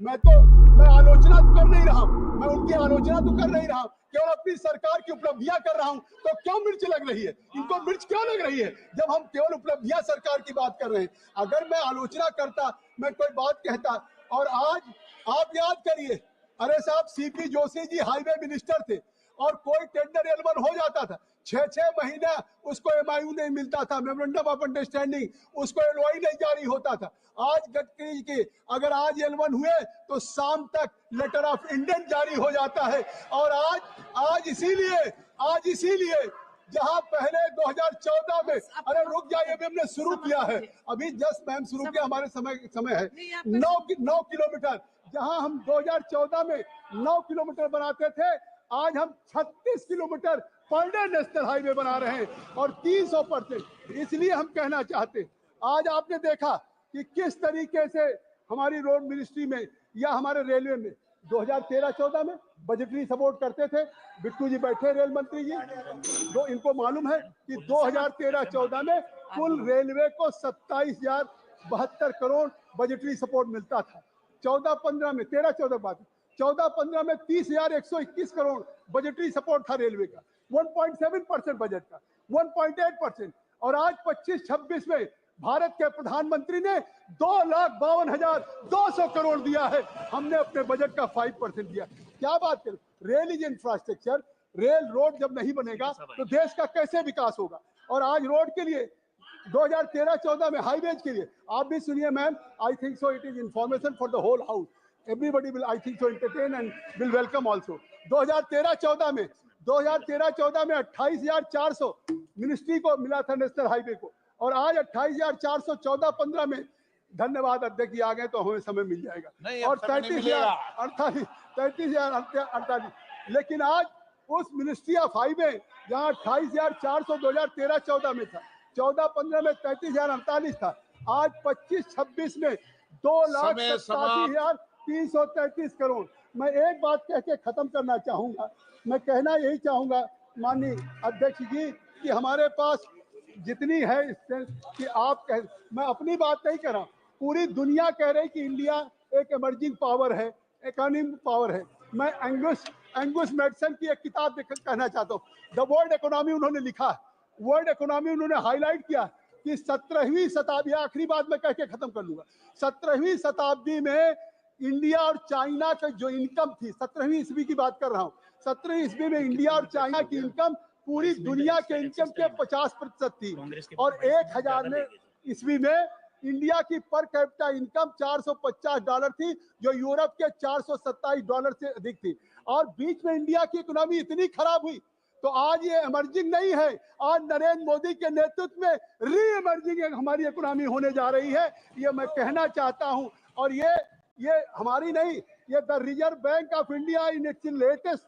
मैं आलोचना तो कर नहीं रहा हूं, मैं उनकी आलोचना तो कर नहीं रहा हूं, केवल अपनी सरकार की उपलब्धियां कर रहा हूं। तो क्यों मिर्च लग रही है? इनको मिर्च क्यों लग रही है जब हम केवल उपलब्धियां सरकार की बात कर रहे हैं? अगर मैं आलोचना करता, मैं कोई बात कहता, और आज आप याद करिए, अरे साहब CP Joshi ji highway minister थे और कोई टेंडर एलवन हो जाता था, 6-6 महीना उसको एमआईयू नहीं मिलता था, मेमोरेंडम ऑफ अंडरस्टैंडिंग, उसको एलओआई नहीं जारी होता था। आज गडकरी के अगर आज एलवन हुए तो शाम तक लेटर ऑफ इंटेंट जारी हो जाता है। और आज इसीलिए जहां पहले 2014 में, अरे रुक जाइए, अभी हमने शुरू किया है, अभी जस्ट मैम शुरू किया, हमारे समय है 9 किलोमीटर, जहां हम 2014 में 9 किलोमीटर बनाते थे, आज हम 36 kilometre per day national highway बना रहे हैं और 300%। इसलिए हम कहना चाहते हैं, आज आपने देखा कि किस तरीके से हमारी रोड मिनिस्ट्री में या हमारे रेलवे में 2013-14 में बजटरी सपोर्ट करते थे। बिट्टू जी बैठे रेल मंत्री जी, इनको मालूम है कि 2013-14 में कुल रेलवे को 27,072 करोड़ बजटरी सपोर्ट मिलता था। 14-15 में 13-14 बात 14-15 में 30,121 करोड़ बजटरी सपोर्ट था रेलवे का, 1.7% बजट का, 1.8%। और आज 25-26 में भारत के प्रधानमंत्री ने 2,52,200 करोड़ दिया है, हमने अपने बजट का 5% दिया। क्या बात करें, rail is infrastructure, rail road जब नहीं बनेगा तो देश का कैसे विकास होगा? और आज रोड के लिए 2013-14 में हाईवेज के लिए आप भी सुनिए ma'am, I think so it is information for the whole house, everybody will I think so entertain and will welcome also. 2013-14 में 28,400 मिनिस्ट्री को मिला था नेशनल हाईवे को, और आज 28,400 14-15 में, धन्यवाद अध्यक्ष जी आ गए तो हमें समय मिल जाएगा, और 33,048, लेकिन आज उस मिनिस्ट्री ऑफ हाईवे जहां 28,400 2013-14 में था, 14-15 में 33,048 था, आज 25-26 में 2,87,333 करोड़। मैं एक बात कह के खत्म करना चाहूंगा, मैं कहना यही चाहूंगा माननीय अध्यक्ष जी कि हमारे पास जितनी है कि आप मैं अपनी बात नहीं कर रहा, पूरी दुनिया कह रही कि इंडिया एक इमर्जिंग पावर है, इकोनॉमिक पावर है। मैं एंगुस मेडिसन की एक किताब कहना चाहता हूँ, द वर्ल्ड इकोनॉमी उन्होंने लिखा, वर्ल्ड इकोनॉमी उन्होंने हाईलाइट किया कि 17वीं शताब्दी, आखिरी बात मैं कह के खत्म कर लूंगा, 17वीं शताब्दी में इंडिया और चाइना का जो इनकम थी, 17वीं ईस्वी की बात कर रहा हूँ, 17वीं ईस्वी में इंडिया और चाइना की इनकम पूरी दुनिया के इनकम के 50% थी, और 1000 ईस्वी में इंडिया की पर कैपिटा इनकम $450 थी, जो यूरोप के $427 से अधिक थी। और बीच में इंडिया की इकोनॉमी इतनी खराब हुई, तो आज ये इमर्जिंग नहीं है, आज नरेंद्र मोदी के नेतृत्व में री इमर्जिंग हमारी इकोनॉमी होने जा रही है, ये मैं कहना चाहता हूं। और ये हमारी नहीं, ये the reserve bank of India in its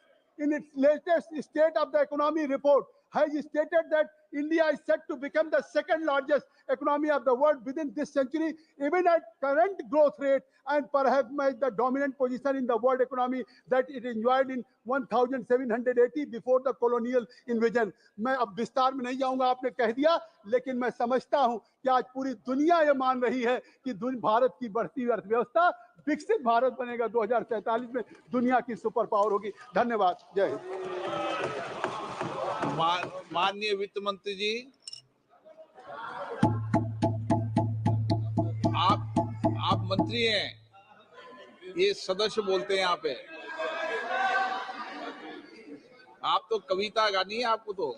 latest state of the economy report has stated that India is set to become the second largest economy of the world within this century, even at current growth rate, and perhaps the dominant position in the world economy that it enjoyed in 1780 before the colonial invasion. मैं अब विस्तार में नहीं जाऊंगा, आपने कह दिया, लेकिन मैं समझता हूं कि आज पूरी दुनिया ये मान रही है कि भारत की बढ़ती हुई अर्थव्यवस्था विकसित भारत बनेगा, 2047 में दुनिया की सुपर पावर होगी। धन्यवाद, जय हिंद। माननीय वित्त मंत्री जी, आप मंत्री हैं, ये सदस्य बोलते हैं यहाँ पे, आप तो कविता गानी है आपको तो।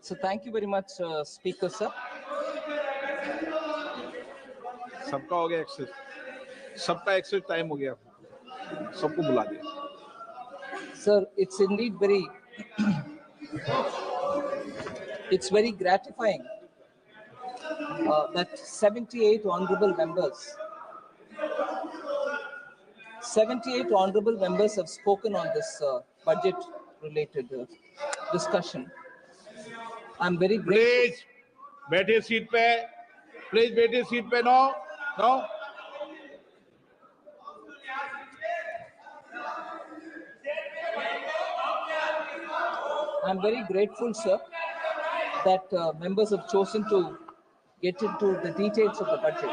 So thank you very much, Speaker sir. सबका हो गया एक्सेस, सबका एक्सेस टाइम हो गया, सबको बुला दिया। Sir, it's indeed it's very gratifying that 78 honorable members have spoken on this budget related discussion. I'm very grateful. Please बैठिए सीट पे, प्लीज बैठिए सीट पे। No I'm very grateful, sir, that members have chosen to get into the details of the budget.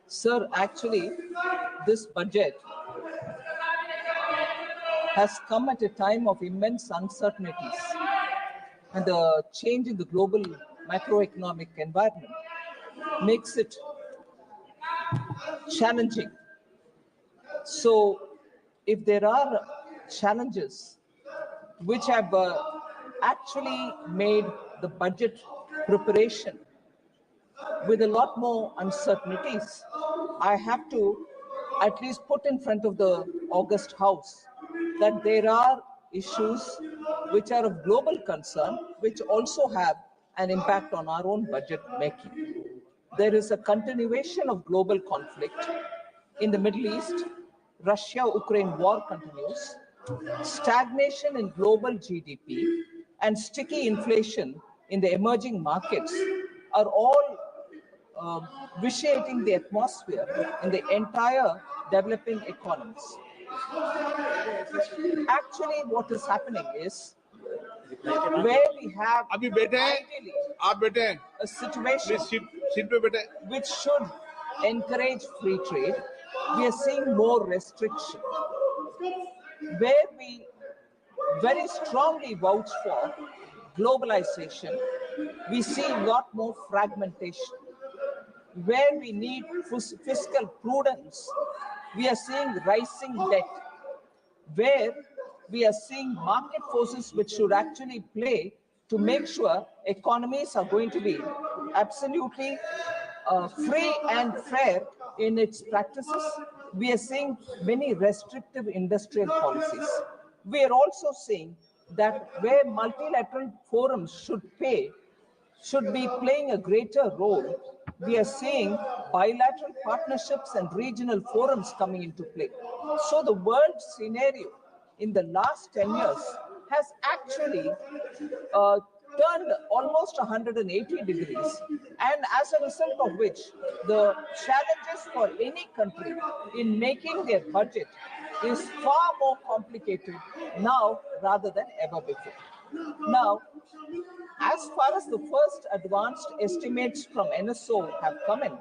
Sir, actually, this budget has come at a time of immense uncertainties, and the change in the global macroeconomic environment makes it challenging. So, if there are challenges which have actually made the budget preparation with a lot more uncertainties, I have to at least put in front of the August House that there are issues which are of global concern, which also have an impact on our own budget making. There is a continuation of global conflict in the Middle East. Russia-Ukraine war continues. Stagnation in global GDP and sticky inflation in the emerging markets are all vitiating the atmosphere in the entire developing economies. Actually, what is happening is where we have अभी बैठे हैं ideally आप बैठे हैं a situation please seat पे बैठे which should encourage free trade, we are seeing more restriction. Where we very strongly vouch for globalization, we see a lot more fragmentation. Where we need fiscal prudence, we are seeing rising debt. Where we are seeing market forces which should actually play to make sure economies are going to be absolutely free and fair in its practices, we are seeing many restrictive industrial policies. We are also seeing that where multilateral forums should be playing a greater role, we are seeing bilateral partnerships and regional forums coming into play. So the world scenario in the last 10 years has actually turned almost 180 degrees, and as a result of which, the challenges for any country in making their budget is far more complicated now rather than ever before. Now, as far as the first advanced estimates from NSO have come in,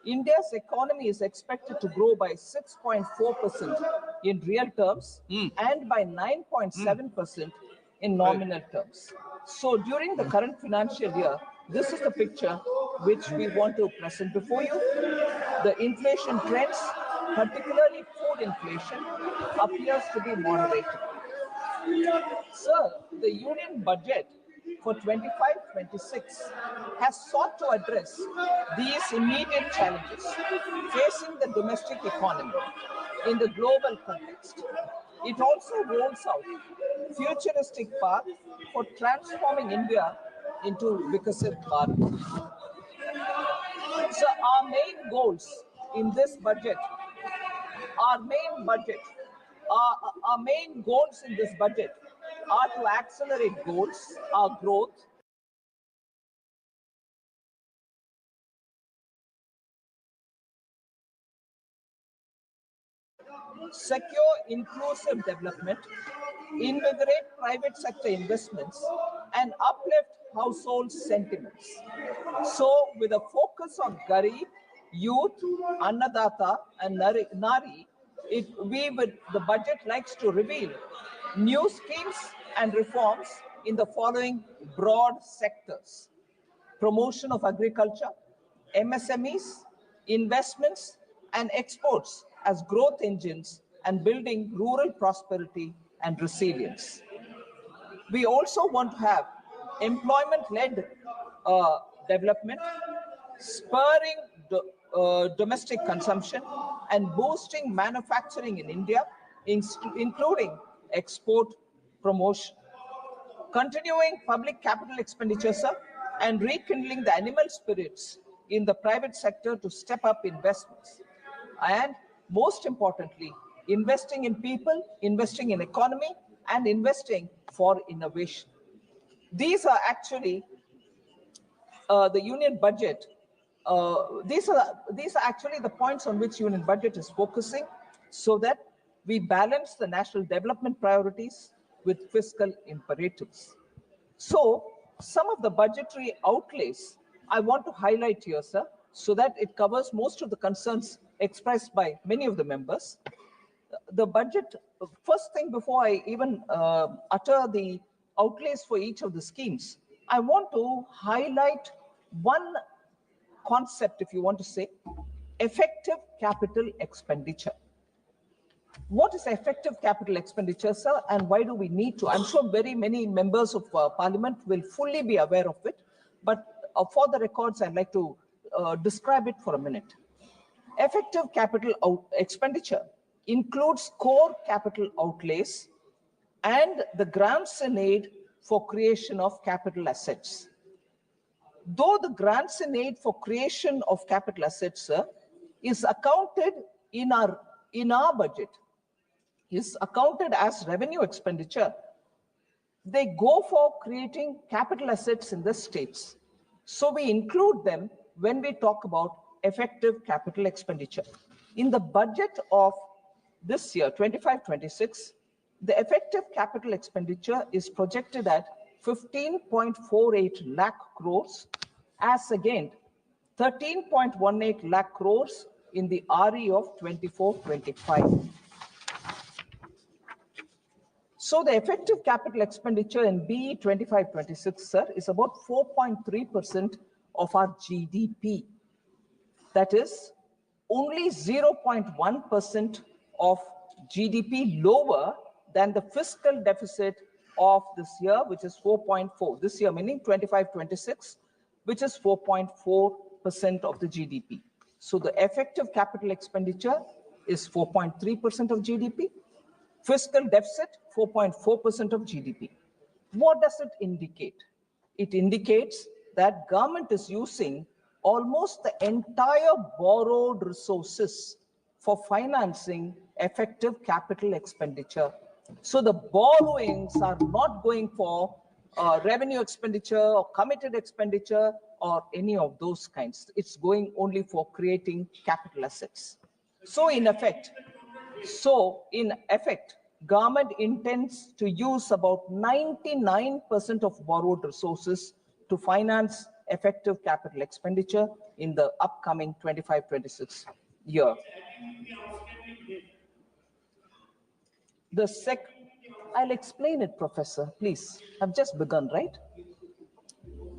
India's economy is expected to grow by 6.4% in real terms and by 9.7% in nominal terms. So during the current financial year, this is the picture which we want to present before you. The inflation trends, particularly food inflation, appears to be moderating. Sir, the union budget for 25-26 has sought to address these immediate challenges facing the domestic economy in the global context. It also rolls out futuristic path for transforming India into Vikasit Bharat. So our main goals in this budget, our main goals in this budget are to accelerate our growth, secure inclusive development, invigorate private sector investments, and uplift household sentiments. So, with a focus on Garib, youth, Annadata, and Nari, the budget likes to reveal new schemes and reforms in the following broad sectors: promotion of agriculture, MSMEs, investments, and exports as growth engines, and building rural prosperity and resilience. We also want to have employment-led development, spurring domestic consumption, and boosting manufacturing in India, including export promotion. Continuing public capital expenditure, sir, and rekindling the animal spirits in the private sector to step up investments. And most importantly, investing in people, investing in economy, and investing for innovation. These are actually the union budget. These are actually the points on which union budget is focusing, so that we balance the national development priorities with fiscal imperatives. So some of the budgetary outlays I want to highlight here, sir, so that it covers most of the concerns expressed by many of the members. The budget, first thing before I even utter the outlays for each of the schemes, I want to highlight one concept, if you want to say, effective capital expenditure. What is effective capital expenditure, sir, and why do we need to? I'm sure very many members of parliament will fully be aware of it, but for the records, I'd like to describe it for a minute. Effective capital expenditure includes core capital outlays and the grants in aid for creation of capital assets. Though the grants in aid for creation of capital assets, sir, is accounted in our budget, is accounted as revenue expenditure, they go for creating capital assets in the states. So we include them when we talk about effective capital expenditure. In the budget of this year, 25-26, the effective capital expenditure is projected at 15.48 lakh crores as against 13.18 lakh crores in the RE of 24-25. So the effective capital expenditure in BE 25-26, sir, is about 4.3% of our GDP. That is only 0.1% of GDP lower than the fiscal deficit of this year, which is 4.4. This year, meaning 25-26, which is 4.4% of the GDP. So the effective capital expenditure is 4.3% of GDP. Fiscal deficit, 4.4% of GDP. What does it indicate? It indicates that government is using almost the entire borrowed resources for financing effective capital expenditure. So the borrowings are not going for revenue expenditure or committed expenditure or any of those kinds. It's going only for creating capital assets. So in effect, government intends to use about 99% of borrowed resources to finance effective capital expenditure in the upcoming 25-26 year. I'll explain it, Professor, please. I've just begun, right?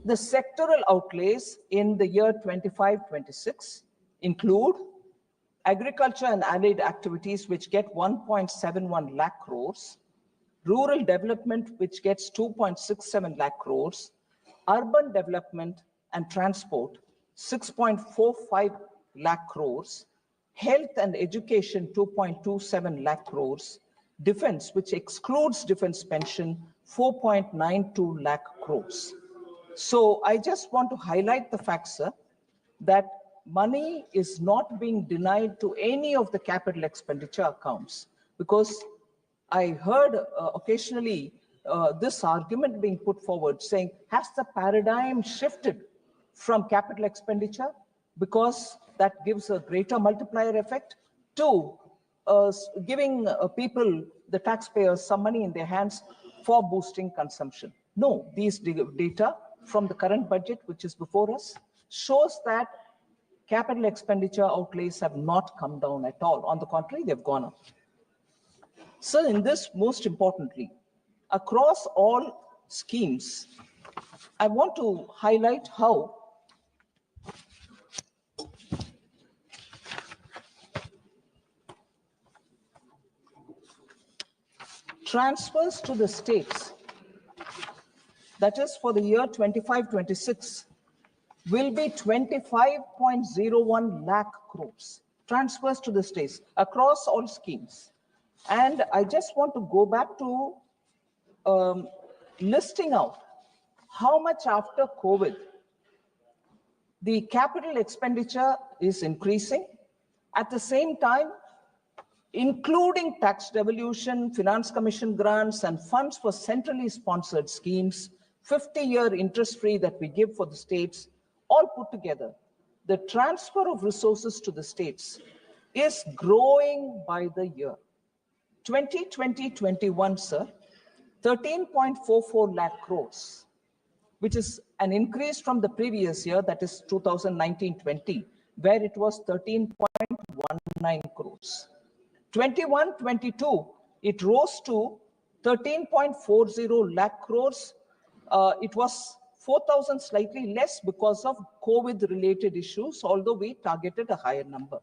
The sectoral outlays in the year 25-26 include agriculture and allied activities, which get 1.71 lakh crores, rural development, which gets 2.67 lakh crores, urban development and transport, 6.45 lakh crores, health and education, 2.27 lakh crores, defense, which excludes defense pension, 4.92 lakh crores. So I just want to highlight the fact, sir, that money is not being denied to any of the capital expenditure accounts, because I heard occasionally this argument being put forward saying, has the paradigm shifted from capital expenditure because that gives a greater multiplier effect to giving people, the taxpayers, some money in their hands for boosting consumption? No, these data from the current budget, which is before us, shows that capital expenditure outlays have not come down at all. On the contrary, they've gone up. So in this, most importantly, across all schemes, I want to highlight how transfers to the states, that is for the year 25-26, will be 25.01 lakh crores. Transfers to the states across all schemes. And I just want to go back to listing out how much after COVID the capital expenditure is increasing. At the same time, including tax devolution, finance commission grants, and funds for centrally sponsored schemes, 50-year interest-free that we give for the states, all put together, the transfer of resources to the states is growing by the year. 2020-21, sir, 13.44 lakh crores, which is an increase from the previous year, that is 2019-20, where it was 13.19 crores. 21-22, it rose to 13.40 lakh crores. It was 4,000 slightly less because of COVID-related issues, although we targeted a higher number.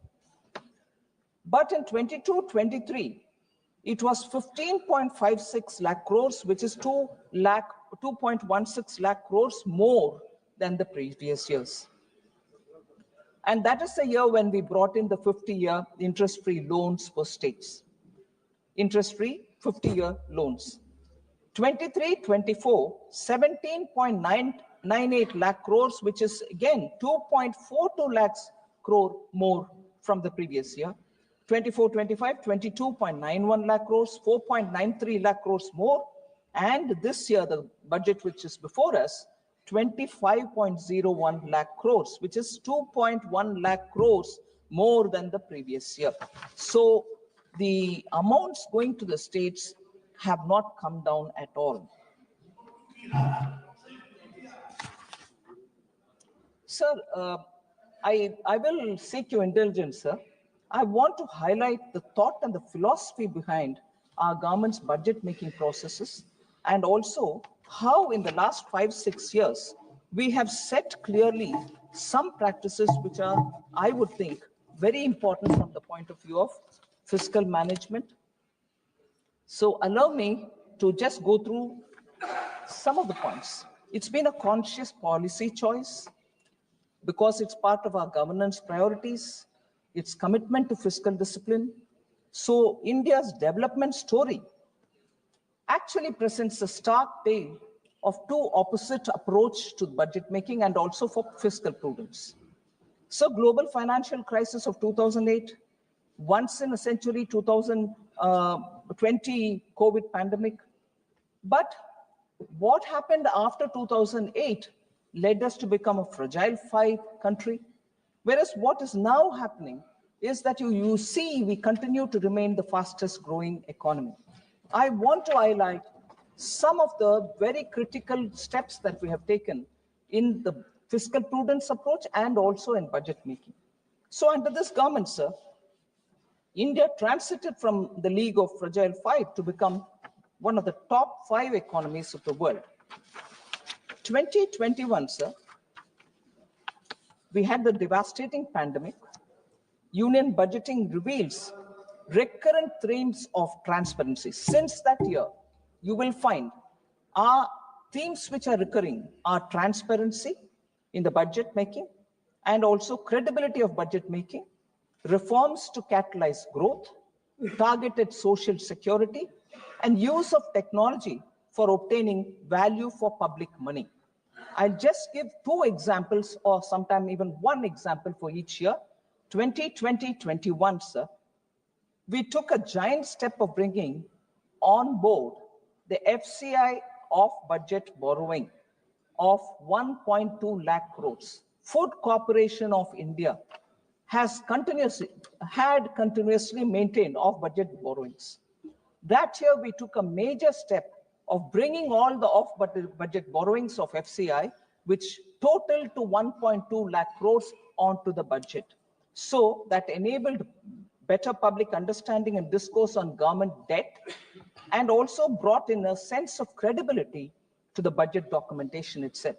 But in 22-23, it was 15.56 lakh crores, which is 2.16 lakh crores more than the previous years. And that is the year when we brought in the 50-year interest-free loans for states. Interest-free 50-year loans. 23-24, 17.998 lakh crores, which is again 2.42 lakhs crore more from the previous year. 24-25, 22.91 lakh crores, 4.93 lakh crores more. And this year, the budget which is before us, 25.01 lakh crores, which is 2.1 lakh crores more than the previous year. So the amounts going to the states have not come down at all. Sir, I will seek your indulgence, sir. I want to highlight the thought and the philosophy behind our government's budget making processes, and also how in the last 5-6 years, we have set clearly some practices which are, I would think, very important from the point of view of fiscal management. So allow me to just go through some of the points. It's been a conscious policy choice because it's part of our governance priorities, its commitment to fiscal discipline. So India's development story actually presents a stark tale of two opposite approach to budget making and also for fiscal prudence. So global financial crisis of 2008, once in a century 2020 COVID pandemic. But what happened after 2008 led us to become a fragile five country. Whereas what is now happening is that you see we continue to remain the fastest growing economy. I want to highlight some of the very critical steps that we have taken in the fiscal prudence approach and also in budget making. So under this government, sir, India transited from the league of fragile five to become one of the top 5 economies of the world. 2021, sir, we had the devastating pandemic. Union budgeting reveals recurrent themes of transparency. Since that year, you will find our themes which are recurring are transparency in the budget making and also credibility of budget making, reforms to catalyze growth, targeted social security, and use of technology for obtaining value for public money. I'll just give 2 examples or sometime even 1 example for each year. 2020-21, sir, we took a giant step of bringing on board the FCI off-budget borrowing of 1.2 lakh crores. Food Corporation of India has continuously maintained off-budget borrowings. That year, we took a major step of bringing all the off-budget borrowings of FCI, which totaled to 1.2 lakh crores onto the budget. So that enabled better public understanding and discourse on government debt, and also brought in a sense of credibility to the budget documentation itself.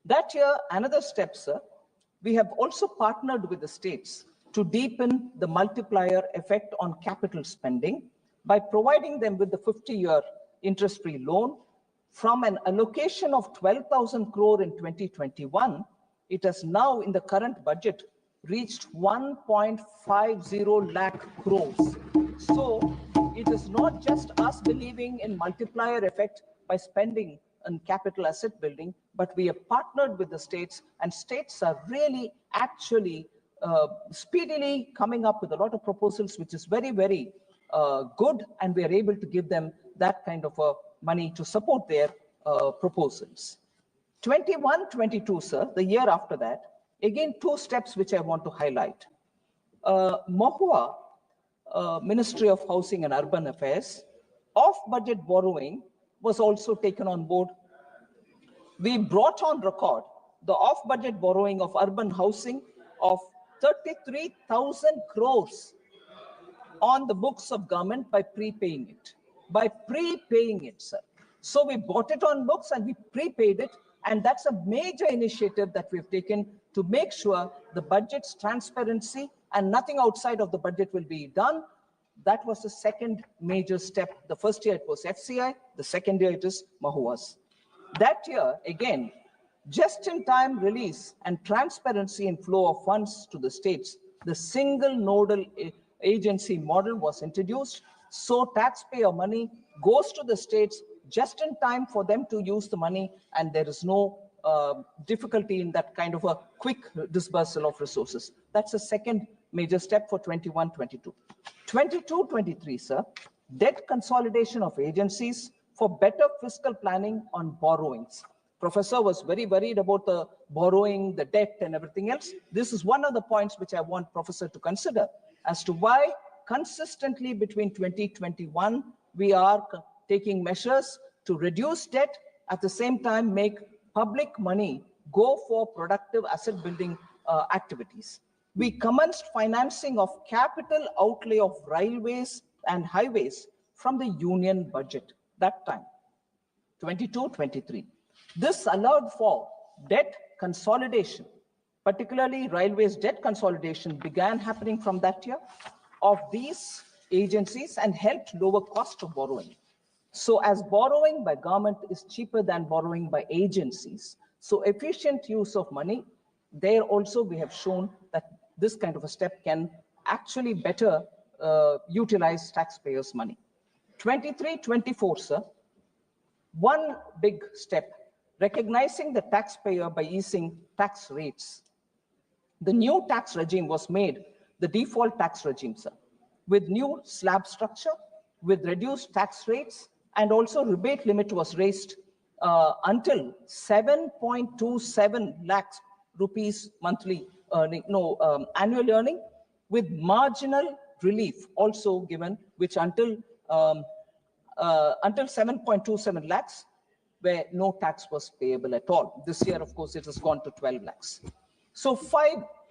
That year, another step, sir, we have also partnered with the states to deepen the multiplier effect on capital spending by providing them with the 50-year interest-free loan. From an allocation of 12,000 crore in 2021, it has now in the current budget reached 1.50 lakh crores. So it is not just us believing in multiplier effect by spending on capital asset building, but we have partnered with the states, and states are really actually speedily coming up with a lot of proposals, which is very, very good, and we are able to give them that kind of money to support their proposals. 21-22, sir, the year after that, again, 2 steps which I want to highlight. MOHUA, Ministry of Housing and Urban Affairs, Off-budget borrowing was also taken on board. We brought on record the off-budget borrowing of urban housing of 33,000 crores on the books of government by prepaying it, sir. So we bought it on books and we prepaid it. And that's a major initiative that we've taken to make sure the budget's transparency and nothing outside of the budget will be done. That was the second major step. The first year it was FCI, the second year it is Mahuas. That year, again, just-in-time release and transparency in flow of funds to the states, the single nodal agency model was introduced. So taxpayer money goes to the states just in time for them to use the money, and there is no difficulty in that kind of a quick disbursal of resources. That's the second major step for 21-22. 22-23, sir, debt consolidation of agencies for better fiscal planning on borrowings. Professor was very worried about the borrowing, the debt and everything else. This is one of the points which I want Professor to consider as to why consistently between 2021, we are taking measures to reduce debt, at the same time make public money go for productive asset building activities. We commenced financing of capital outlay of railways and highways from the union budget that time, 22-23. This allowed for debt consolidation, particularly railways debt consolidation began happening from that year of these agencies and helped lower cost of borrowing. So as borrowing by government is cheaper than borrowing by agencies, so efficient use of money, there also we have shown that this kind of a step can actually better utilize taxpayers' money. 23-24, sir, one big step, recognizing the taxpayer by easing tax rates. The new tax regime was made the default tax regime, sir, with new slab structure, with reduced tax rates, and also rebate limit was raised until 7.27 lakhs rupees monthly earning, annual earning, with marginal relief also given, which until 7.27 lakhs, where no tax was payable at all. This year, of course, it has gone to 12 lakhs. So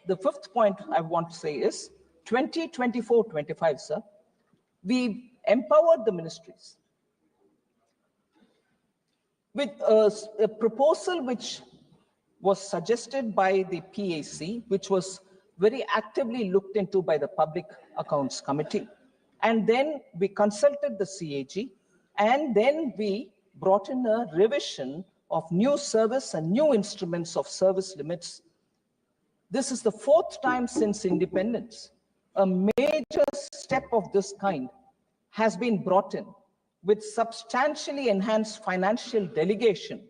the fifth point I want to say is 2024-25, sir, we empowered the ministries with a proposal which was suggested by the PAC, which was very actively looked into by the Public Accounts Committee. And then we consulted the CAG, and then we brought in a revision of new service and new instruments of service limits. This is the fourth time since independence. A major step of this kind has been brought in with substantially enhanced financial delegation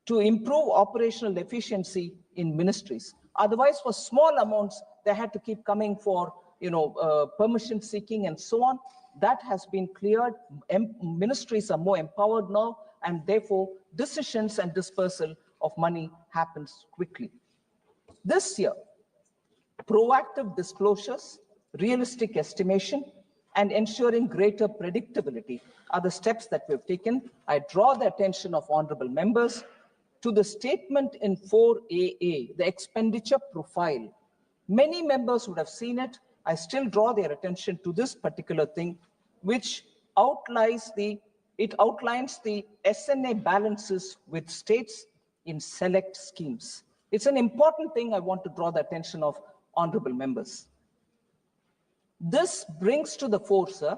to improve operational efficiency in ministries. Otherwise, for small amounts, they had to keep coming for permission seeking and so on. That has been cleared. Ministries are more empowered now, and therefore decisions and dispersal of money happens quickly. This year, proactive disclosures, realistic estimation, and ensuring greater predictability are the steps that we've taken. I draw the attention of honorable members to the statement in 4AA, the expenditure profile. Many members would have seen it. I still draw their attention to this particular thing, which outlines the SNA balances with states in select schemes. It's an important thing I want to draw the attention of honorable members. This brings to the fore, sir,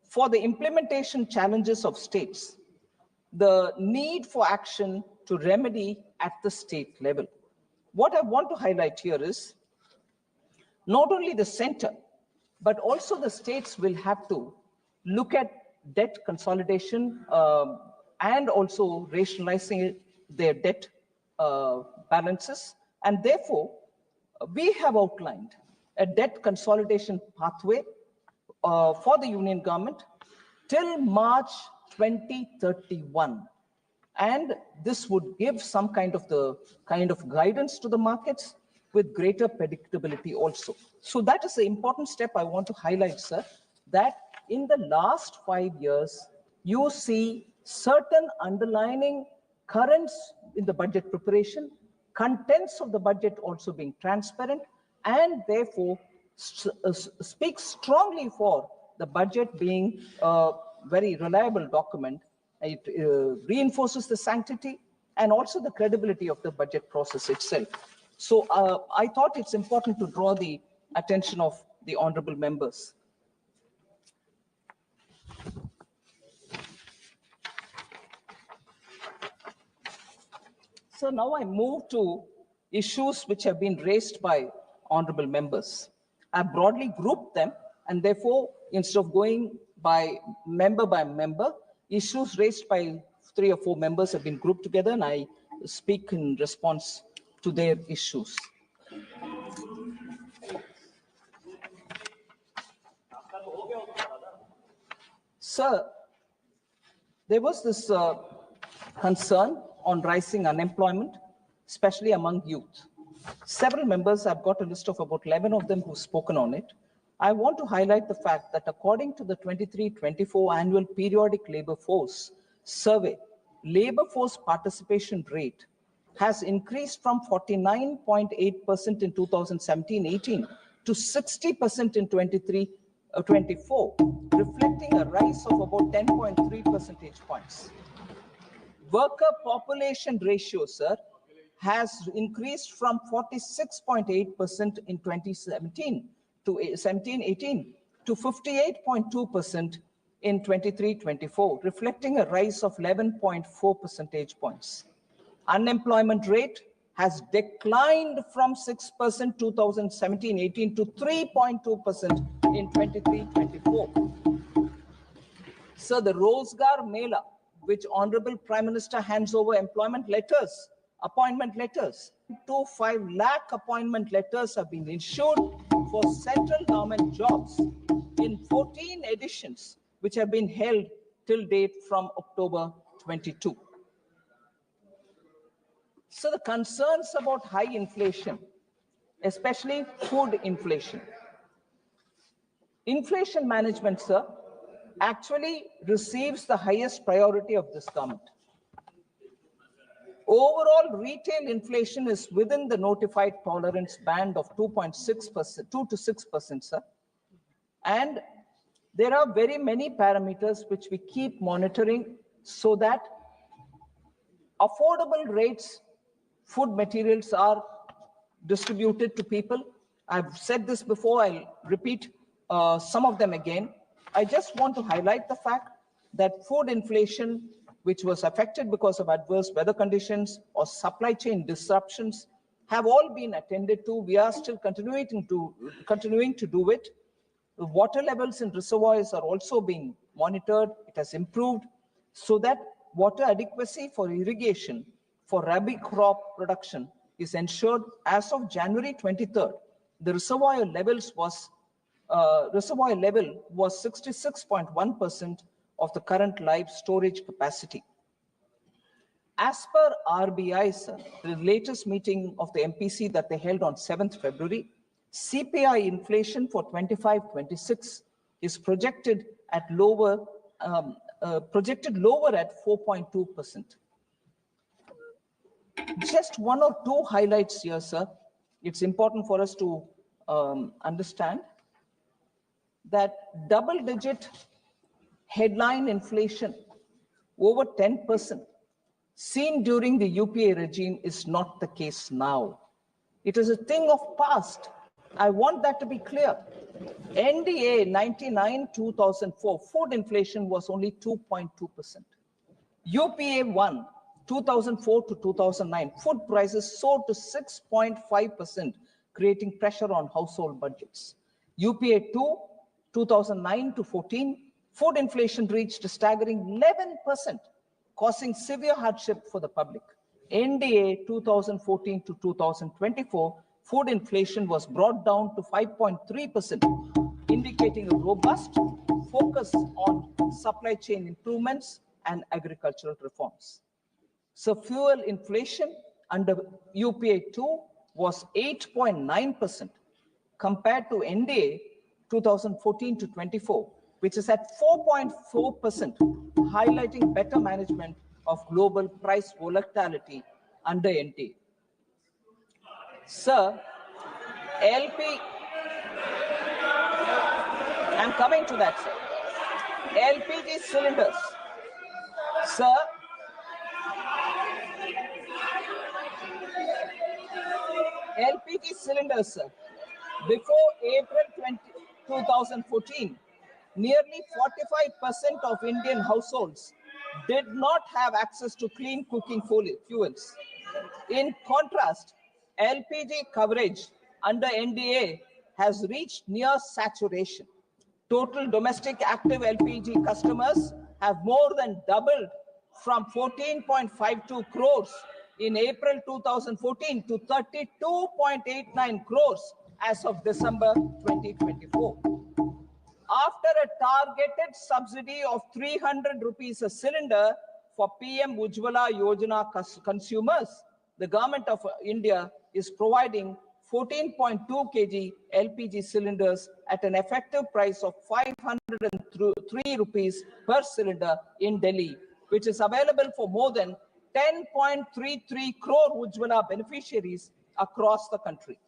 for the implementation challenges of states, the need for action to remedy at the state level. What I want to highlight here is not only the center, but also the states will have to look at debt consolidation and also rationalizing their debt balances. And therefore, we have outlined a debt consolidation pathway for the union government till March 2031. And this would give some kind of guidance to the markets with greater predictability also. So that is the important step I want to highlight, sir, that in the last 5 years, you see certain underlining currents in the budget preparation, contents of the budget also being transparent, and therefore speaks strongly for the budget being a very reliable document. It reinforces the sanctity and also the credibility of the budget process itself. So I thought it's important to draw the attention of the honorable members. So now I move to issues which have been raised by honorable members. I broadly grouped them, and therefore, instead of going by member, issues raised by 3 or 4 members have been grouped together, and I speak in response to their issues. Sir, there was this concern on rising unemployment, especially among youth. Several members, I've got a list of about 11 of them who've spoken on it. I want to highlight the fact that according to the 23-24 annual periodic labor force survey, labor force participation rate has increased from 49.8% in 2017-18 to 60% in 23-24, reflecting a rise of about 10.3 percentage points. Worker population ratio, sir, has increased from 46.8% in 2017 to 17-18 to 58.2% in 23-24, reflecting a rise of 11.4 percentage points. Unemployment rate has declined from 6% 2017-18 to 3.2% in 23-24. So the Rozgar Mela, which Honorable Prime Minister hands over employment letters, appointment letters, 2.5 lakh appointment letters have been issued for central government jobs in 14 editions, which have been held till date from October 22. So the concerns about high inflation, especially food inflation. Inflation management, sir, actually receives the highest priority of this government. Overall retail inflation is within the notified tolerance band of 2.6%, 2 to 6%, sir. And there are very many parameters which we keep monitoring so that affordable rates, food materials are distributed to people. I've said this before, I'll repeat some of them again. I just want to highlight the fact that food inflation, which was affected because of adverse weather conditions or supply chain disruptions, have all been attended to. We are still continuing to do it. The water levels in reservoirs are also being monitored. It has improved so that water adequacy for irrigation for rabi crop production is ensured. As of January 23rd, the reservoir level was 66.1% of the current live storage capacity. As per RBI, sir, the latest meeting of the MPC that they held on 7th February, CPI inflation for 25-26 is projected lower at 4.2%. Just 1 or 2 highlights here, sir. It's important for us to understand that double-digit headline inflation over 10% seen during the UPA regime is not the case now. It is a thing of past. I want that to be clear. NDA 99-2004 food inflation was only 2.2%. UPA 1 2004 to 2009 food prices soared to 6.5%, creating pressure on household budgets. UPA 2 2009 to 14 food inflation reached a staggering 11%, causing severe hardship for the public. NDA 2014 to 2024 food inflation was brought down to 5.3%, indicating a robust focus on supply chain improvements and agricultural reforms. So fuel inflation under UPA 2 was 8.9% compared to NDA 2014 to 24, which is at 4.4%, highlighting better management of global price volatility under NTA. Sir, LP, I'm coming to that, sir. LPG cylinders. Sir, LPG cylinders, sir. Before April 2014, nearly 45% of Indian households did not have access to clean cooking fuels. In contrast, LPG coverage under NDA has reached near saturation. Total domestic active LPG customers have more than doubled from 14.52 crores in April 2014 to 32.89 crores as of December 2024. After a targeted subsidy of 300 rupees a cylinder for PM Ujjwala Yojana consumers, the government of India is providing 14.2 kg LPG cylinders at an effective price of 503 rupees per cylinder in Delhi, which is available for more than 10.33 crore Ujjwala beneficiaries across the country.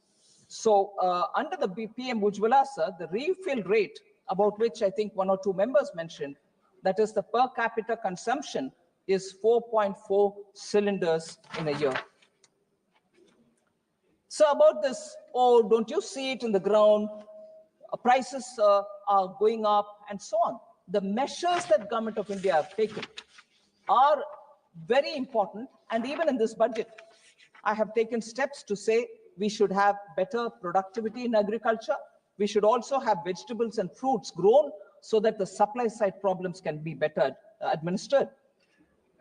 So under the PM Ujjwala, sir, the refill rate, about which I think one or two members mentioned, that is the per capita consumption, is 4.4 cylinders in a year. So about this, oh, don't you see it in the ground? Prices are going up and so on. The measures that government of India have taken are very important. And even in this budget, I have taken steps to say we should have better productivity in agriculture. We should also have vegetables and fruits grown so that the supply side problems can be better administered.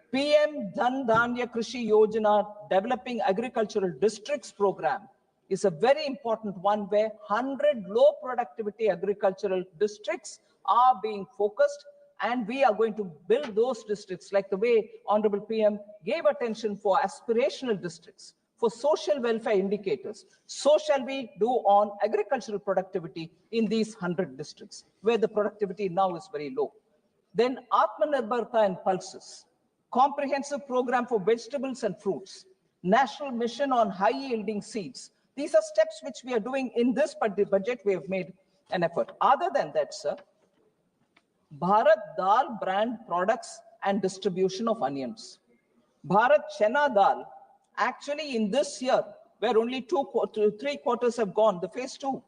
PM Dhan Dhanya Krishi Yojana, Developing Agricultural Districts program, is a very important one where 100 low productivity agricultural districts are being focused, and we are going to build those districts like the way Honorable PM gave attention for aspirational districts, for social welfare indicators. So shall we do on agricultural productivity in these 100 districts where the productivity now is very low. Then Atmanirbharta and Pulses, comprehensive program for vegetables and fruits, national mission on high-yielding seeds. These are steps which we are doing in this budget. We have made an effort. Other than that, sir, Bharat Dal brand products and distribution of onions. Bharat Chana Dal, actually in this year, where only 3 quarters have gone, the phase 2,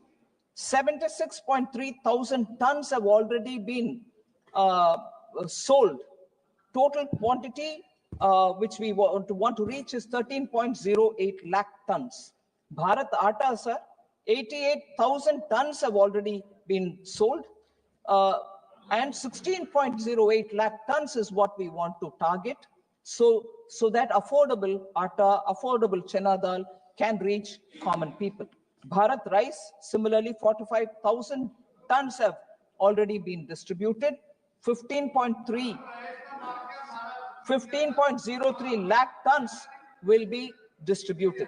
76.3 thousand tons have already been sold. Total quantity which we want to reach is 13.08 lakh tons. Bharat Atta, sir, 88,000 tons have already been sold, and 16.08 lakh tons is what we want to target. So that affordable atta, affordable chana dal can reach common people. Bharat Rice, similarly, 45,000 tons have already been distributed. 15.03 lakh tons will be distributed.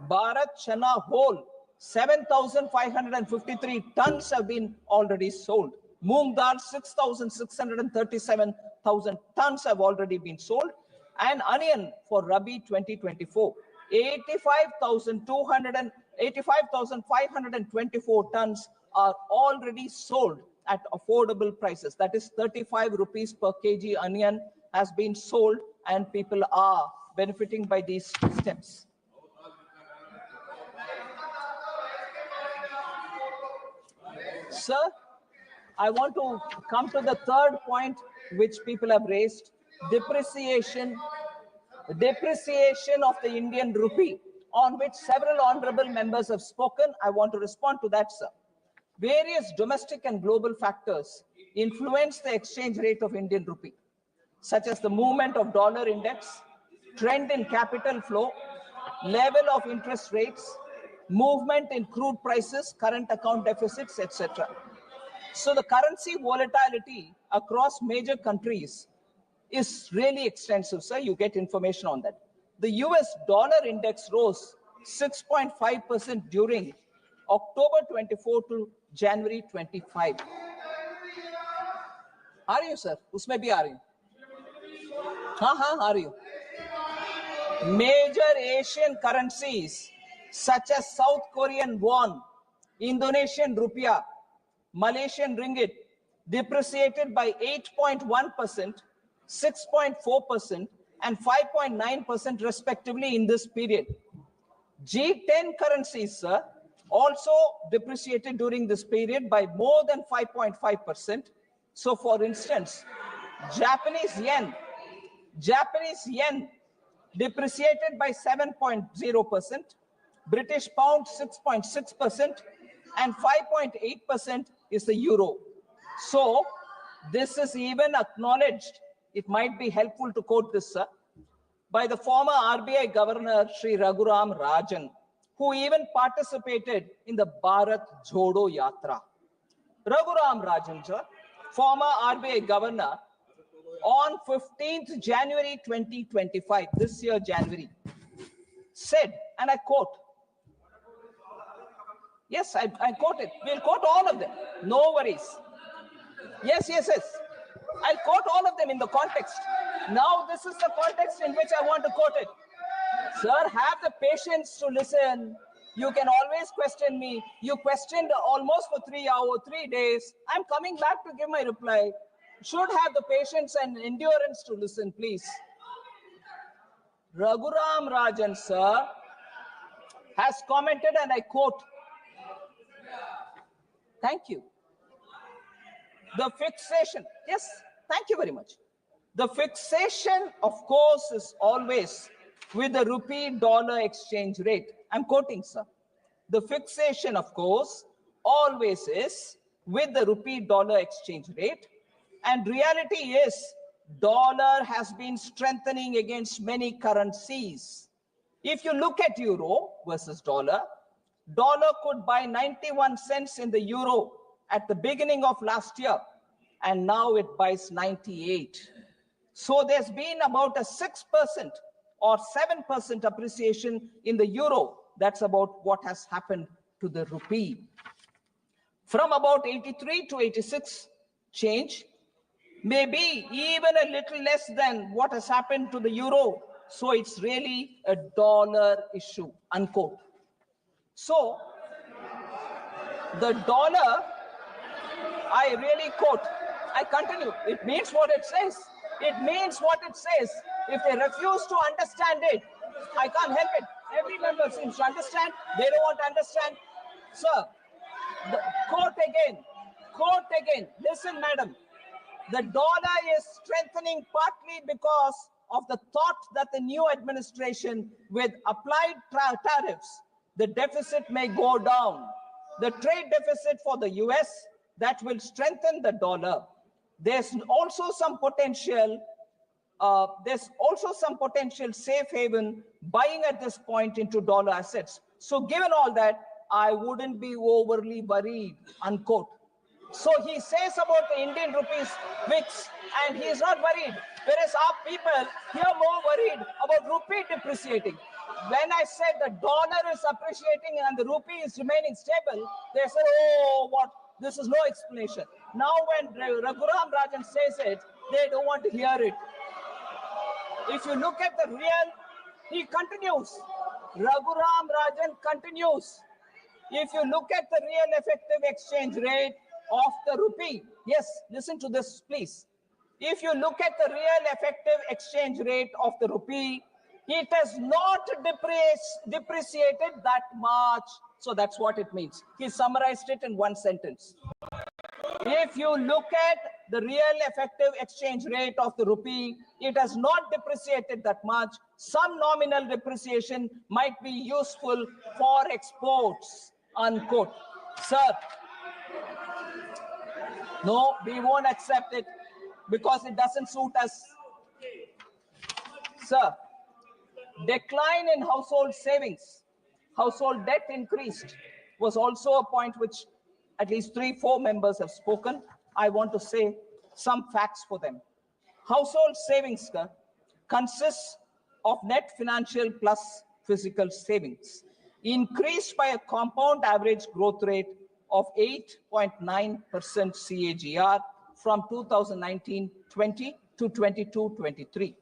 Bharat Chana whole, 7,553 tons have been already sold. Moong dal, 6,637,000 tons have already been sold. And onion for Rabi 2024, 85,524 tons are already sold at affordable prices. That is 35 rupees per kg onion has been sold, and people are benefiting by these steps. Sir, I want to come to the third point which people have raised: depreciation of the Indian rupee, on which several honorable members have spoken. I want to respond to that, sir. Various domestic and global factors influence the exchange rate of Indian rupee, such as the movement of dollar index, trend in capital flow, level of interest rates, movement in crude prices, current account deficits, etc. So the currency volatility across major countries is really extensive, sir. You get information on that. The US dollar index rose 6.5% during October 24 to January 25. आ रही हूँ sir, उसमें भी आ रही हूँ. हाँ, आ रही हूँ. Major Asian currencies such as South Korean won, Indonesian rupiah, Malaysian ringgit depreciated by 8.1%, 6.4%, and 5.9% respectively in this period. G10 currencies, sir, also depreciated during this period by more than 5.5%. So, for instance, Japanese yen depreciated by 7.0%, British pound 6.6%, and 5.8% is the euro. So, this is even acknowledged. It might be helpful to quote this, sir, by the former RBI Governor Sri Raghuram Rajan, who even participated in the Bharat Jodo Yatra. Raghuram Rajan, sir, former RBI Governor, on 15th January 2025, this year January, said, and I quote, yes, I quote it. We'll quote all of them. No worries. Yes. I'll quote all of them in the context. Now, this is the context in which I want to quote it. Sir, have the patience to listen. You can always question me. You questioned almost for 3 hours, 3 days. I'm coming back to give my reply. Should have the patience and endurance to listen, please. Raghuram Rajan, sir, has commented, and I quote, thank you. The fixation, yes, thank you very much. The fixation, of course, is always with the rupee-dollar exchange rate. I'm quoting, sir. The fixation, of course, always is with the rupee-dollar exchange rate. And reality is, dollar has been strengthening against many currencies. If you look at euro versus dollar could buy 91 cents in the euro at the beginning of last year, and now it buys 98. So there's been about a 6% or 7% appreciation in the euro. That's about what has happened to the rupee. From about 83 to 86 change, maybe even a little less than what has happened to the euro. So it's really a dollar issue, unquote. So the dollar, I really quote, I continue, it means what it says. It means what it says. If they refuse to understand it, I can't help it. Every member seems to understand. They don't want to understand. Sir, quote again. Listen, madam. The dollar is strengthening partly because of the thought that the new administration, with applied tariffs, the deficit may go down. The trade deficit for the US, that will strengthen the dollar. There's also some potential safe haven buying at this point into dollar assets. So given all that, I wouldn't be overly worried, unquote. So he says about the Indian rupees VIX, and he is not worried. Whereas our people here are more worried about rupee depreciating. When I said the dollar is appreciating and the rupee is remaining stable, they said, oh, what? This is no explanation. Now when Raghuram Rajan says it, they don't want to hear it. If you look at the real, he continues. Raghuram Rajan continues. If you look at the real effective exchange rate of the rupee, yes, listen to this, please. If you look at the real effective exchange rate of the rupee, it has not depreciated that much. So that's what it means. He summarized it in one sentence. If you look at the real effective exchange rate of the rupee, it has not depreciated that much. Some nominal depreciation might be useful for exports, unquote. Sir, no, we won't accept it because it doesn't suit us. Sir, decline in household savings, household debt increased, was also a point which at least 3-4 members have spoken. I want to say some facts for them. Household savings consists of net financial plus physical savings. increased by a compound average growth rate of 8.9% CAGR from 2019-20 to 22-23.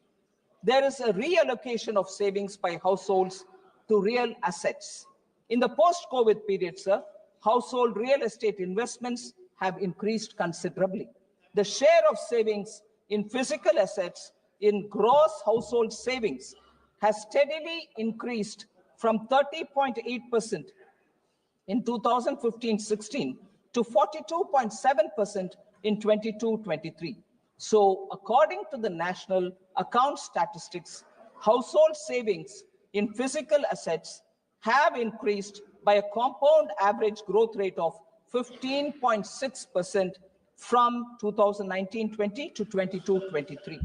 There is a reallocation of savings by households to real assets. In the post-COVID period, sir, household real estate investments have increased considerably. The share of savings in physical assets in gross household savings has steadily increased from 30.8% in 2015-16 to 42.7% in 22-23. So according to the National Account Statistics, household savings in physical assets have increased by a compound average growth rate of 15.6% from 2019-20 to 22-23.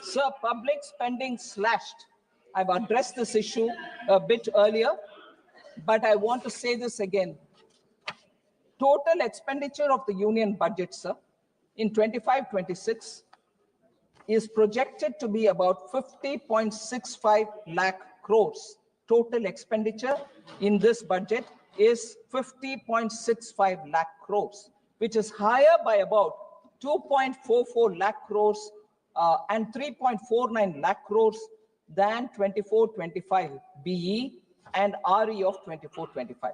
Sir, public spending slashed. I've addressed this issue a bit earlier, but I want to say this again. Total expenditure of the union budget, sir, in 25-26 is projected to be about 50.65 lakh crores. Total expenditure in this budget is 50.65 lakh crores, which is higher by about 2.44 lakh crores and 3.49 lakh crores than 24-25 BE and RE of 24-25.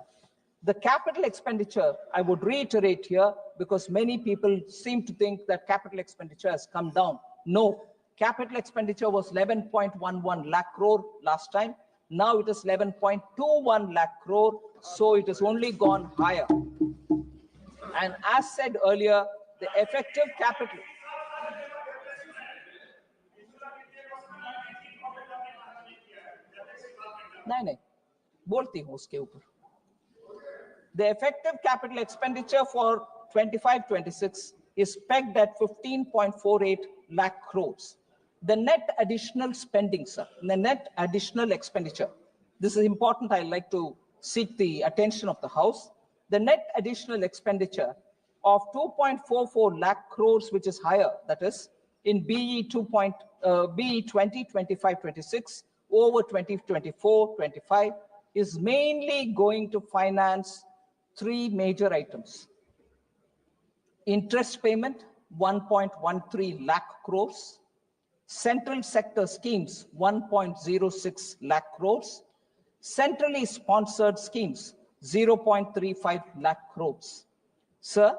The capital expenditure, I would reiterate here, because many people seem to think that capital expenditure has come down. No, capital expenditure was 11.11 lakh crore last time. Now it is 11.21 lakh crore, so it has only gone higher. And as said earlier, the effective capital The effective capital expenditure for 25-26 is pegged at 15.48 lakh crores. The net additional spending, sir, the net additional expenditure, this is important. I'd like to seek the attention of the House. The net additional expenditure of 2.44 lakh crores, which is higher, that is, in BE 2025-26 over 2024-25, is mainly going to finance three major items. Interest payment, 1.13 lakh crores. Central sector schemes, 1.06 lakh crores. Centrally sponsored schemes, 0.35 lakh crores. Sir,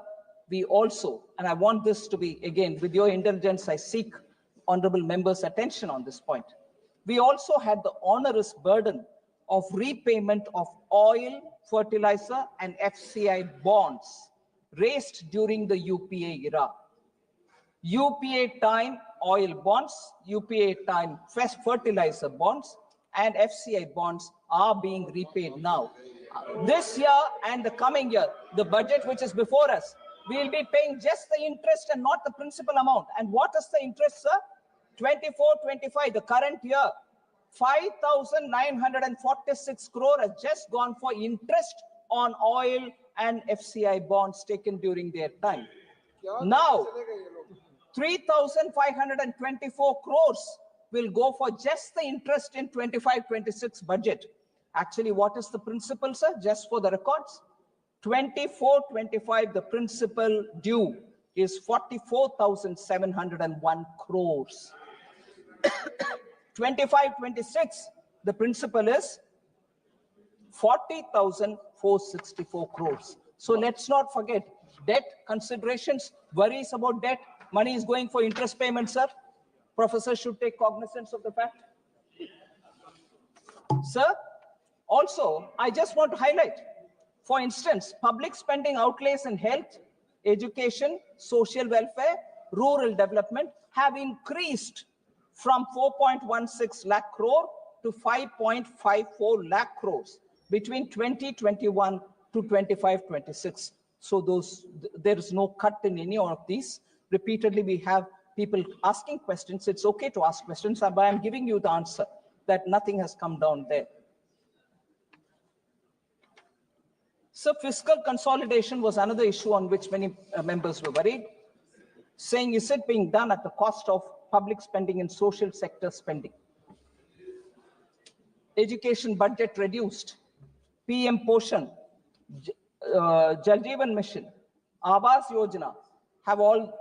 we also, and I want this to be, again, with your indulgence, I seek honorable members' attention on this point. We also had the onerous burden of repayment of oil, fertilizer, and FCI bonds raised during the UPA era. UPA time oil bonds, UPA time fertilizer bonds, and FCI bonds are being repaid now. This year and the coming year, the budget which is before us, we will be paying just the interest and not the principal amount. And what is the interest, sir? 24-25, the current year, 5,946 crore has just gone for interest on oil and FCI bonds taken during their time. Now, 3,524 crores will go for just the interest in 25-26 budget. Actually, what is the principal, sir? Just for the records, 24-25, the principal due is 44,701 crores. 25-26, the principal is 40,464 crores. So let's not forget debt considerations, worries about debt. Money is going for interest payments, sir. Professor should take cognizance of the fact. Sir, also, I just want to highlight, for instance, public spending outlays in health, education, social welfare, rural development have increased from 4.16 lakh crore to 5.54 lakh crores between 2021 to 25-26. So there is no cut in any of these. Repeatedly, we have people asking questions. It's okay to ask questions, but I'm giving you the answer that nothing has come down there. So fiscal consolidation was another issue on which many members were worried. saying, is it being done at the cost of public spending and social sector spending? Education budget reduced, PM Poshan, Jal Jeevan Mission, Awas Yojana have all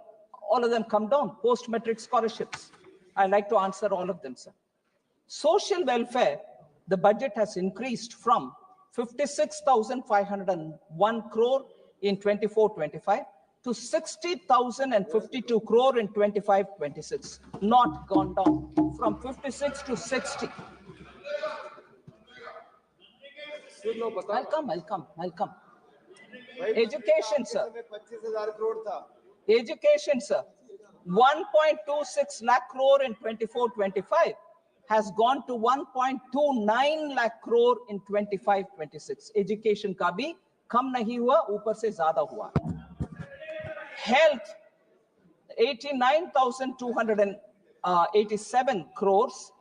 of them come down, post-metric scholarships. I'd like to answer all of them, sir. Social welfare, the budget has increased from 56,501 crore in 24-25 to 60,052 crore in 25-26, not gone down from 56 to 60. I'll come. Education, sir. Education, sir. 1.26 lakh crore in 24-25 has gone to 1.29 lakh crore in 25-26. Education का भी कम नहीं हुआ, ऊपर से ज्यादा हुआ. Health, 89,287 crores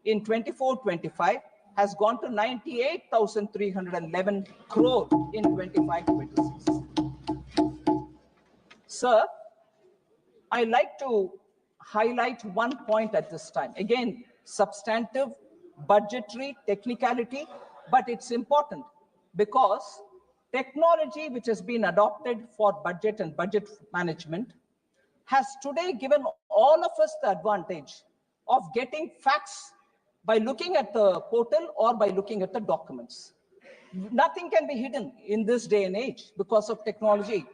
in 24-25 has gone to 98,311 crore in 25-26. Sir, I like to highlight one point at this time. Again, substantive, budgetary, technicality, but it's important because technology which has been adopted for budget and budget management has today given all of us the advantage of getting facts by looking at the portal or by looking at the documents. Nothing can be hidden in this day and age because of technology.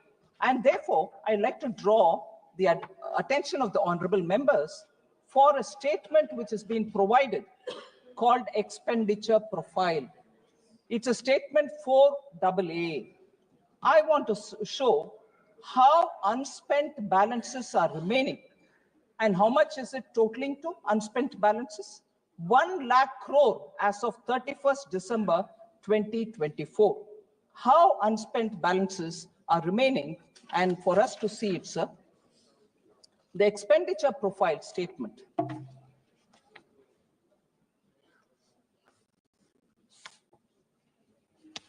And therefore, I'd like to draw the attention of the honorable members for a statement which has been provided called expenditure profile. It's a statement 4AA. I want to show how unspent balances are remaining and how much is it totaling to unspent balances. 1 lakh crore as of 31st December 2024. How unspent balances are remaining, and for us to see it, sir, the expenditure profile statement.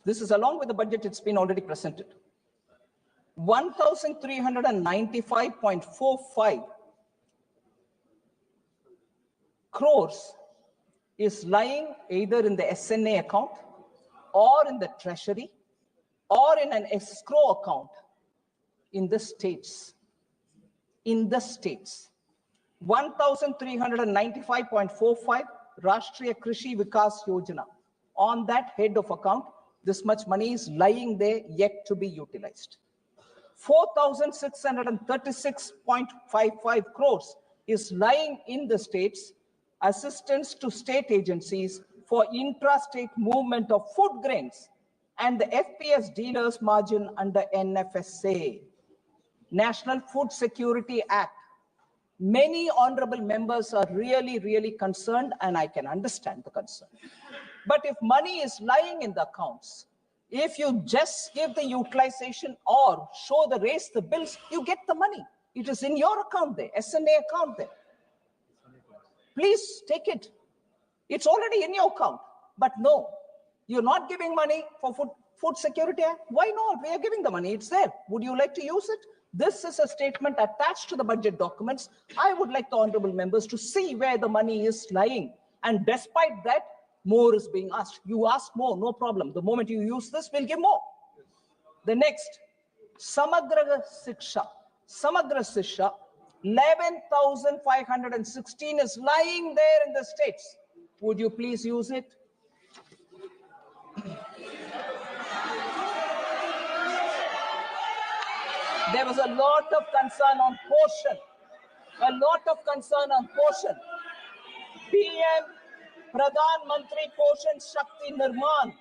This is along with the budget, it's been already presented. 1,395.45 crores is lying either in the SNA account or in the treasury or in an escrow account in the states. In the states. 1,395.45 Rashtriya Krishi Vikas Yojana. On that head of account, this much money is lying there yet to be utilized. 4,636.55 crores is lying in the states, assistance to state agencies for intra-state movement of food grains and the FPS dealers margin under NFSA. National Food Security Act. Many honorable members are really concerned, and I can understand the concern. But if money is lying in the accounts, if you just give the utilization or raise the bills, you get the money. It is in your account there, SNA account there. Please take it. It's already in your account. But no, you're not giving money for food security. Why not? We are giving the money. It's there. Would you like to use it? This is a statement attached to the budget documents. I would like the honorable members to see where the money is lying. And despite that, more is being asked. You ask more, no problem. The moment you use this, we'll give more. The next, Samagra Shiksha. Samagra Shiksha, 11,516 is lying there in the states. Would you please use it? There was a lot of concern on portion. PM Pradhan Mantri Poshan Shakti Nirman,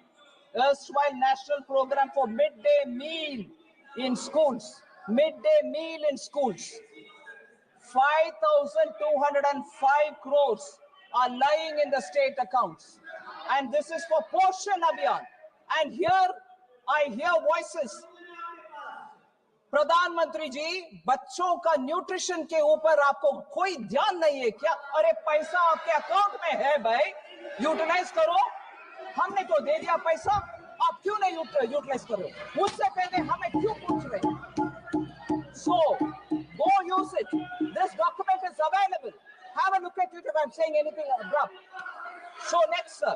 erstwhile national program for midday meal in schools. 5,205 crores are lying in the state accounts. And this is for Poshan Abhiyan. And here I hear voices. प्रधानमंत्री जी, बच्चों का nutrition के ऊपर आपको कोई ध्यान नहीं है क्या? अरे पैसा आपके अकाउंट में है भाई, यूटिलाइज करो. हमने तो दे दिया पैसा, आप क्यों नहीं यूटिलाइज कर रहे हो? मुझसे पहले हमें क्यों पूछ रहे हो? So Go use it. This document is available. Have a look at it if I'm saying anything abrupt. So next, sir.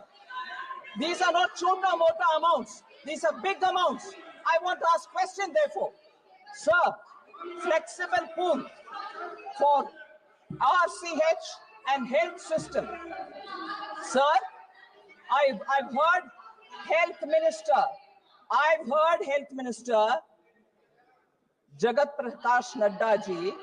These are not chota mota amounts. These are big amounts. I want to ask question therefore. Sir, flexible pool for RCH and health system. Sir, I've heard health minister Jagat Prakash Nadda ji.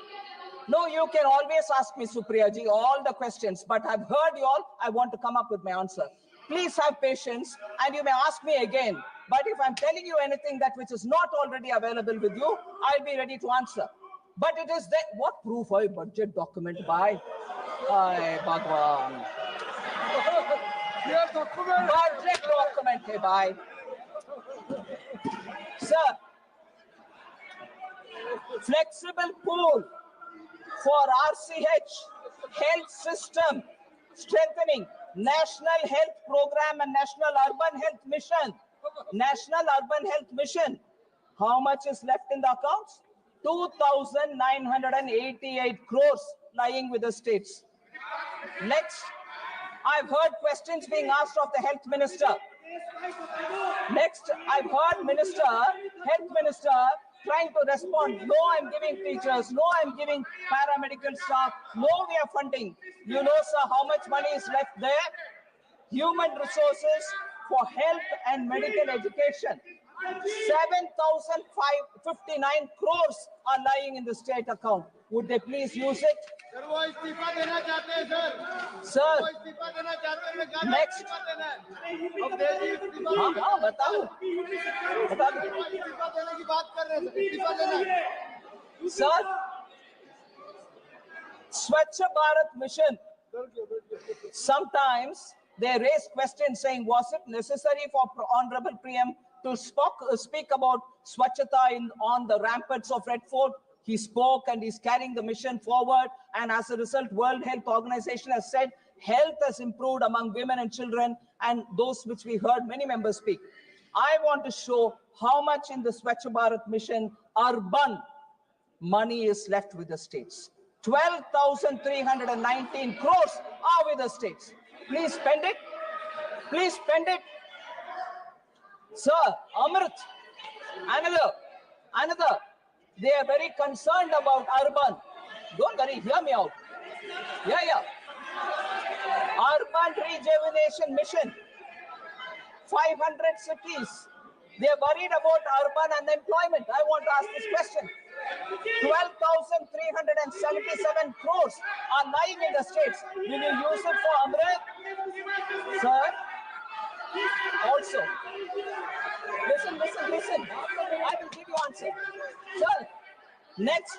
No, you can always ask me, Supriya ji, all the questions, but I've heard you all. I want to come up with my answer. Please have patience, and you may ask me again. But if I'm telling you anything that which is not already available with you, I'll be ready to answer. But it is that what proof I budget document by? Ay, Bhagwan. Budget document hai bhai. Sir, flexible pool for RCH health system strengthening, National Health Program and National Urban Health Mission. National Urban Health Mission. How much is left in the accounts? 2,988 crores lying with the states. Next, I've heard questions being asked of the health minister. Next, I've heard health minister trying to respond. No, I'm giving teachers. No, I'm giving paramedical staff. No, we are funding. You know, sir, how much money is left there? Human resources for health and medical education. 7,059 crores are lying in the state account. Would they please use it? Sir, next. Sir, Swachh Bharat Mission. Sometimes they raise questions saying, was it necessary for Honorable PM to speak about Swachhata on the ramparts of Red Fort? He spoke and he's carrying the mission forward. And as a result, World Health Organization has said health has improved among women and children, and those which we heard many members speak. I want to show how much in the Swachh Bharat mission urban money is left with the states. 12,319 crores are with the states. Please spend it. Please spend it. Sir, Amrit, another. They are very concerned about urban. Don't worry, hear me out. Yeah. Urban rejuvenation mission. 500 cities. They are worried about urban unemployment. I want to ask this question. 12,377 crores are lying in the states. Will you use it for Amrit? Sir? Also, listen. I will give you answer. Sir, next,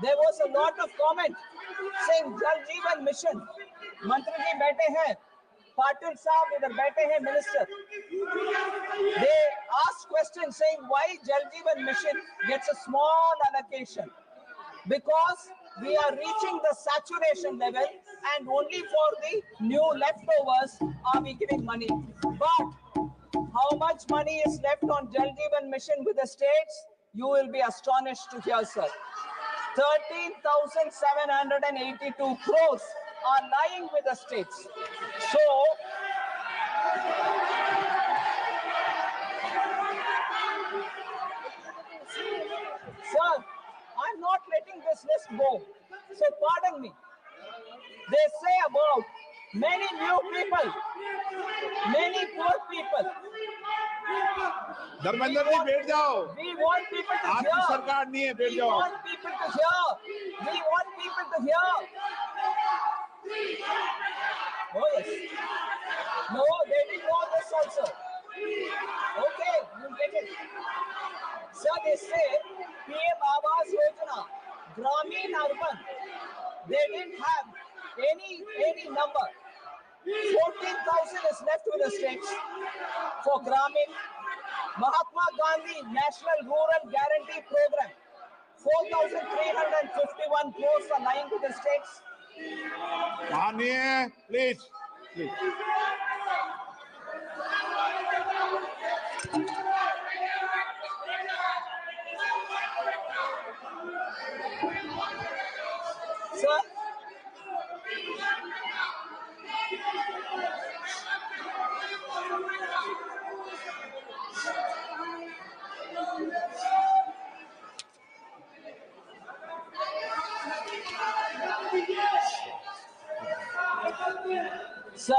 there was a lot of comment saying Jal Jeevan Mission. Mantri ji baithe hain, Patil Saab idhar baithe hain, minister. They asked questions saying why Jal Jeevan Mission gets a small allocation. Because we are reaching the saturation level and only for the new leftovers are we giving money. But how much money is left on Jal Jeevan Mission with the states? You will be astonished to hear, sir. 13,782 crores are lying with the states. So, sir, I'm not letting this list go. So pardon me. They say about many new people, many poor people. Dharmendra ji बैठ जाओ. We want people to आपकी hear. सरकार नहीं है, बैठ We जाओ. want people to hear. We want people to hear. Oh yes. No, they didn't know this also. Okay, you get it. Sir, they say PM Awas Yojana, Gramin Urban, they didn't have any number. 14,000 is left with the states for Gramin. Mahatma Gandhi National Rural Guarantee Program, 4,351 crores are lying with the states. मानिए, please. Sir,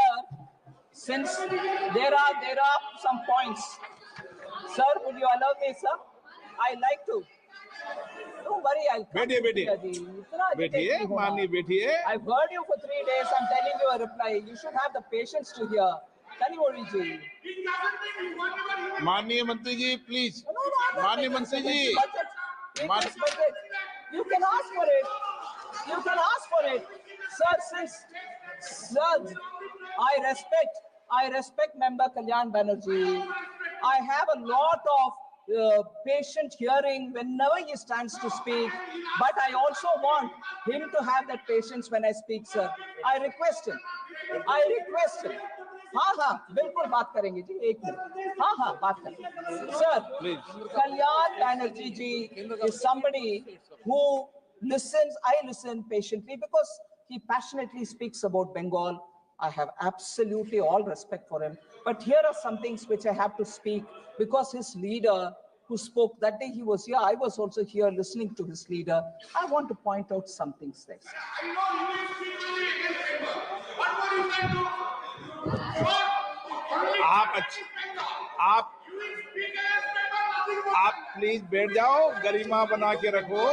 since there are some points, sir, would you allow me, sir? I like to. Don't worry, I'll come. बैठिए माननीय बैठिए. I've heard you for 3 days. I'm telling you a reply. You should have the patience to hear. Tanimori ji. माननीय मंत्री जी please. माननीय मंत्री जी. Budget. You can ask for it. You can ask for it, sir. Sir, I respect Member Kalyan Banerjee. I have a lot of patient hearing whenever he stands to speak, but I also want him to have that patience when I speak, sir. I request him. हाँ बिल्कुल बात करेंगे जी, एक minute. हाँ बात करेंगे. Sir, Kalyan Banerjee ji is somebody who listens. I listen patiently because he passionately speaks about Bengal. I have absolutely all respect for him. But here are some things which I have to speak because his leader who spoke that day, he was here. I was also here listening to his leader. I want to point out some things there. आप please बैठ जाओ, गरिमा बना के रखो.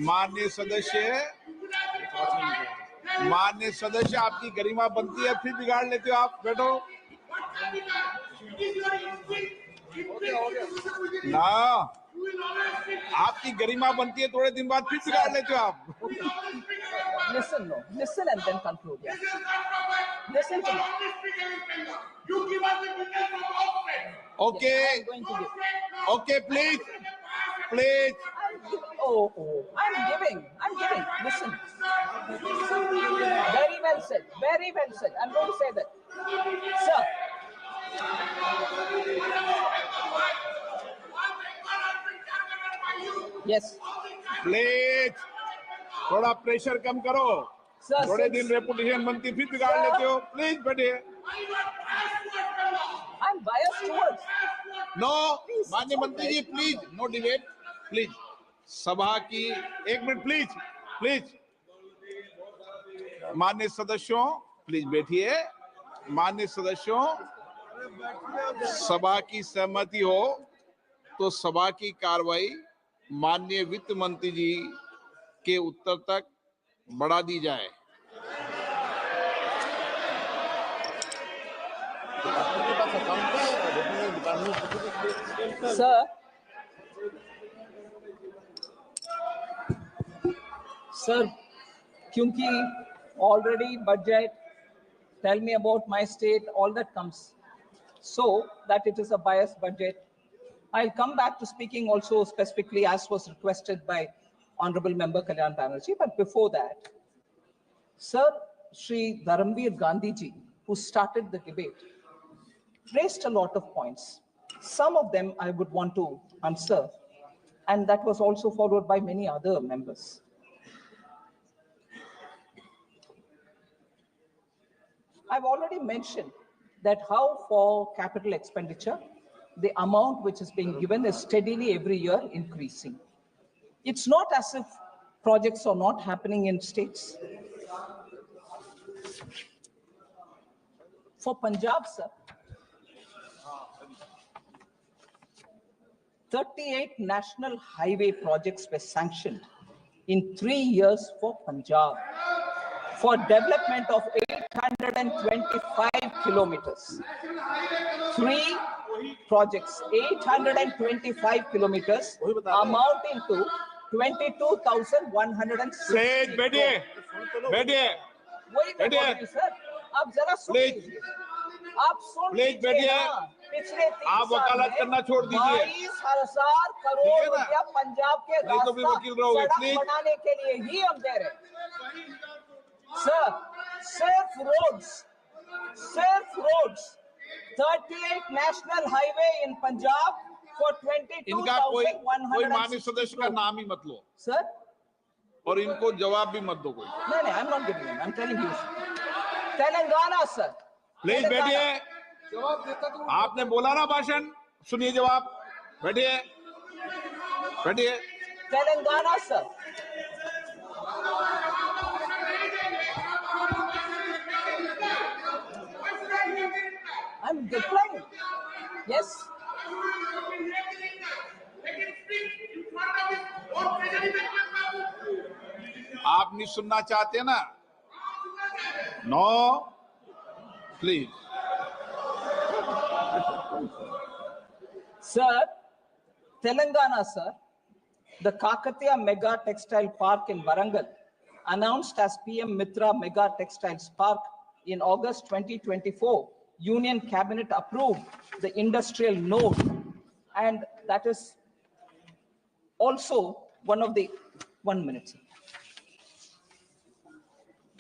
माननीय सदस्य आपकी गरिमा बनती है, फिर बिगाड़ लेते हो आप. बैठो ना, आपकी गरिमा बनती है, थोड़े दिन बाद फिर बिगाड़ लेते हो आप. Listen and then conclude. Yeah. Listen to me. Okay. Yes, I'm going to give. Okay, please. I'm giving. Listen. Very well said. I'm going to say that. Sir. Yes. Please थोड़ा प्रेशर कम करो. थोड़े दिन reputation बनती, फिर बिगाड़ लेते हो. Please बैठिए. I'm biased towards. नो, माननीय मंत्री जी प्लीज, नो डिबेट प्लीज. सभा की एक मिनट प्लीज. माननीय सदस्यों प्लीज बैठिए. माननीय सदस्यों, सभा की सहमति हो तो सभा की कार्रवाई माननीय वित्त मंत्री जी के उत्तर तक बढ़ा दी जाए. Sir, क्योंकि already budget, tell me about my state, all that comes, so that it is a biased budget. I'll come back to speaking also specifically as was requested by Honorable Member Kalyan Banerjee. But before that, Sir, Shri Dharamveer Gandhi ji, who started the debate, raised a lot of points. Some of them I would want to answer, and that was also followed by many other members. I've already mentioned that how for capital expenditure, the amount which is being given is steadily every year increasing. It's not as if projects are not happening in states. For Punjab, sir, 38 national highway projects were sanctioned in 3 years for Punjab for development of 825 kilometers. 3 projects, 825 kilometers, amounting to 22,160. बैठिए. वही मैं बोल रही हूं sir, आप जरा सुन लीजिए. आप सुन लीजिए ना. पिछले 3 आप वकालत करना छोड़ दीजिए. 22,000 करोड़ रुपया पंजाब के रास्ता सड़क बनाने के लिए ही हम दे रहे हैं. Sir, safe roads, 38 national highway in Punjab for 22,100. इनका कोई माननीय सदस्य का नाम ही मत लो. Sir, और इनको जवाब भी मत दो कोई. No, I'm not giving him. I'm telling you. Telangana, sir. Please बैठिए. आपने बोला ना भाषण, सुनिए जवाब. बैठिए. Telangana, sir. replying. Yes. आप नहीं सुनना चाहते ना? No, please. Sir, Telangana, sir, the Kakatiya Mega Textile Park in Warangal, announced as PM Mitra Mega Textiles Park in August 2024, Union Cabinet approved the industrial node, and that is also one of the, 1 minute, sir.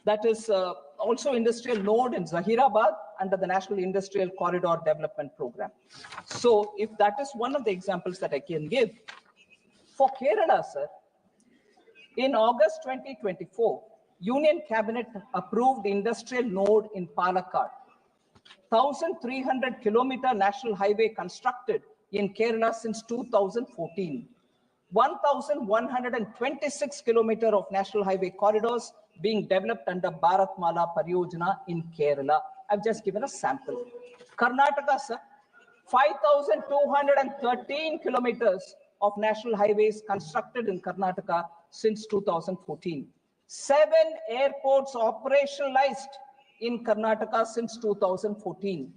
That is also industrial node in Zahirabad under the National Industrial Corridor Development Program. So if that is one of the examples that I can give, for Kerala, sir, in August 2024, Union Cabinet approved industrial node in Palakkad. 1,300 kilometer national highway constructed in Kerala since 2014. 1,126 kilometer of national highway corridors being developed under Bharatmala Pariyojana in Kerala. I've just given a sample. Karnataka, sir, 5,213 kilometers of national highways constructed in Karnataka since 2014. 7 airports operationalized in Karnataka since 2014.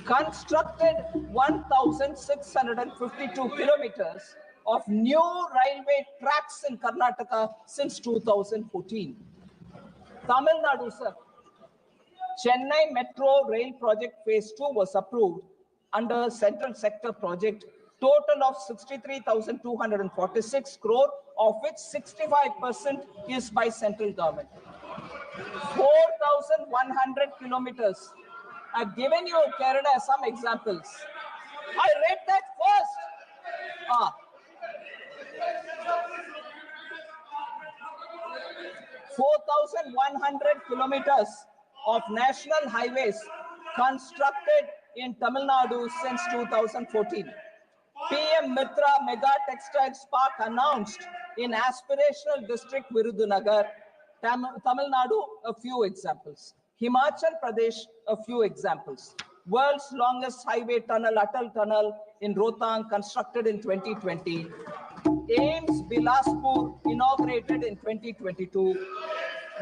Constructed 1,652 kilometers of new railway tracks in Karnataka since 2014. Tamil Nadu, sir, Chennai Metro Rail Project Phase 2 was approved under Central Sector Project, total of 63,246 crore, of which 65% is by central government. 4,100 kilometers. I've given you Kerala some examples. I read that first. 4,100 kilometers of national highways constructed in Tamil Nadu since 2014. PM Mitra Mega Textiles Park announced in aspirational district Virudunagar. Tamil Nadu, a few examples. Himachal Pradesh, a few examples. World's longest highway tunnel, Atal Tunnel in Rohtang, constructed in 2020. AIMS Bilaspur, inaugurated in 2022.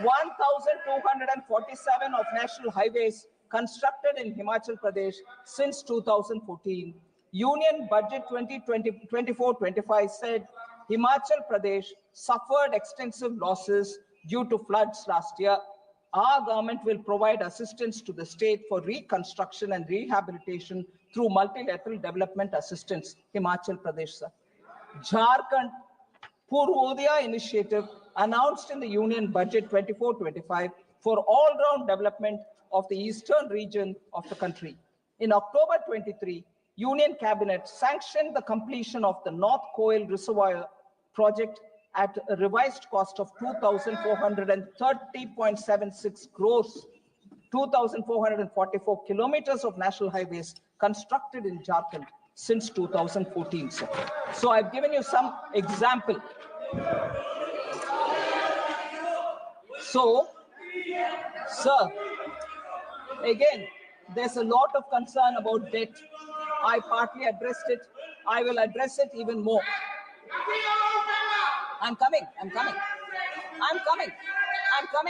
1,247 of national highways constructed in Himachal Pradesh since 2014. Union Budget 2024-25 said Himachal Pradesh suffered extensive losses due to floods last year. Our government will provide assistance to the state for reconstruction and rehabilitation through multilateral development assistance. Himachal Pradesh, sir. Jharkhand Purvodaya initiative announced in the Union Budget 24-25 for all-round development of the eastern region of the country. In October 23, Union Cabinet sanctioned the completion of the North Koil Reservoir project at a revised cost of 2,430.76 crores. 2,444 kilometers of national highways constructed in Jharkhand since 2014, sir. So I've given you some example. So, sir, again, there's a lot of concern about debt. I partly addressed it. I will address it even more. I'm coming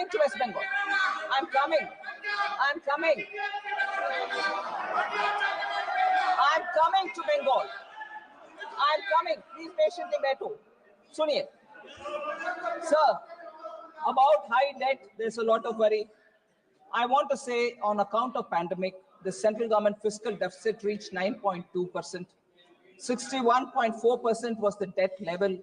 to West Bengal. I'm coming to Bengal. Please patiently bear too. Suniye. Sir, about high debt, there's a lot of worry. I want to say on account of pandemic, the central government fiscal deficit reached 9.2%. 61.4% was the debt level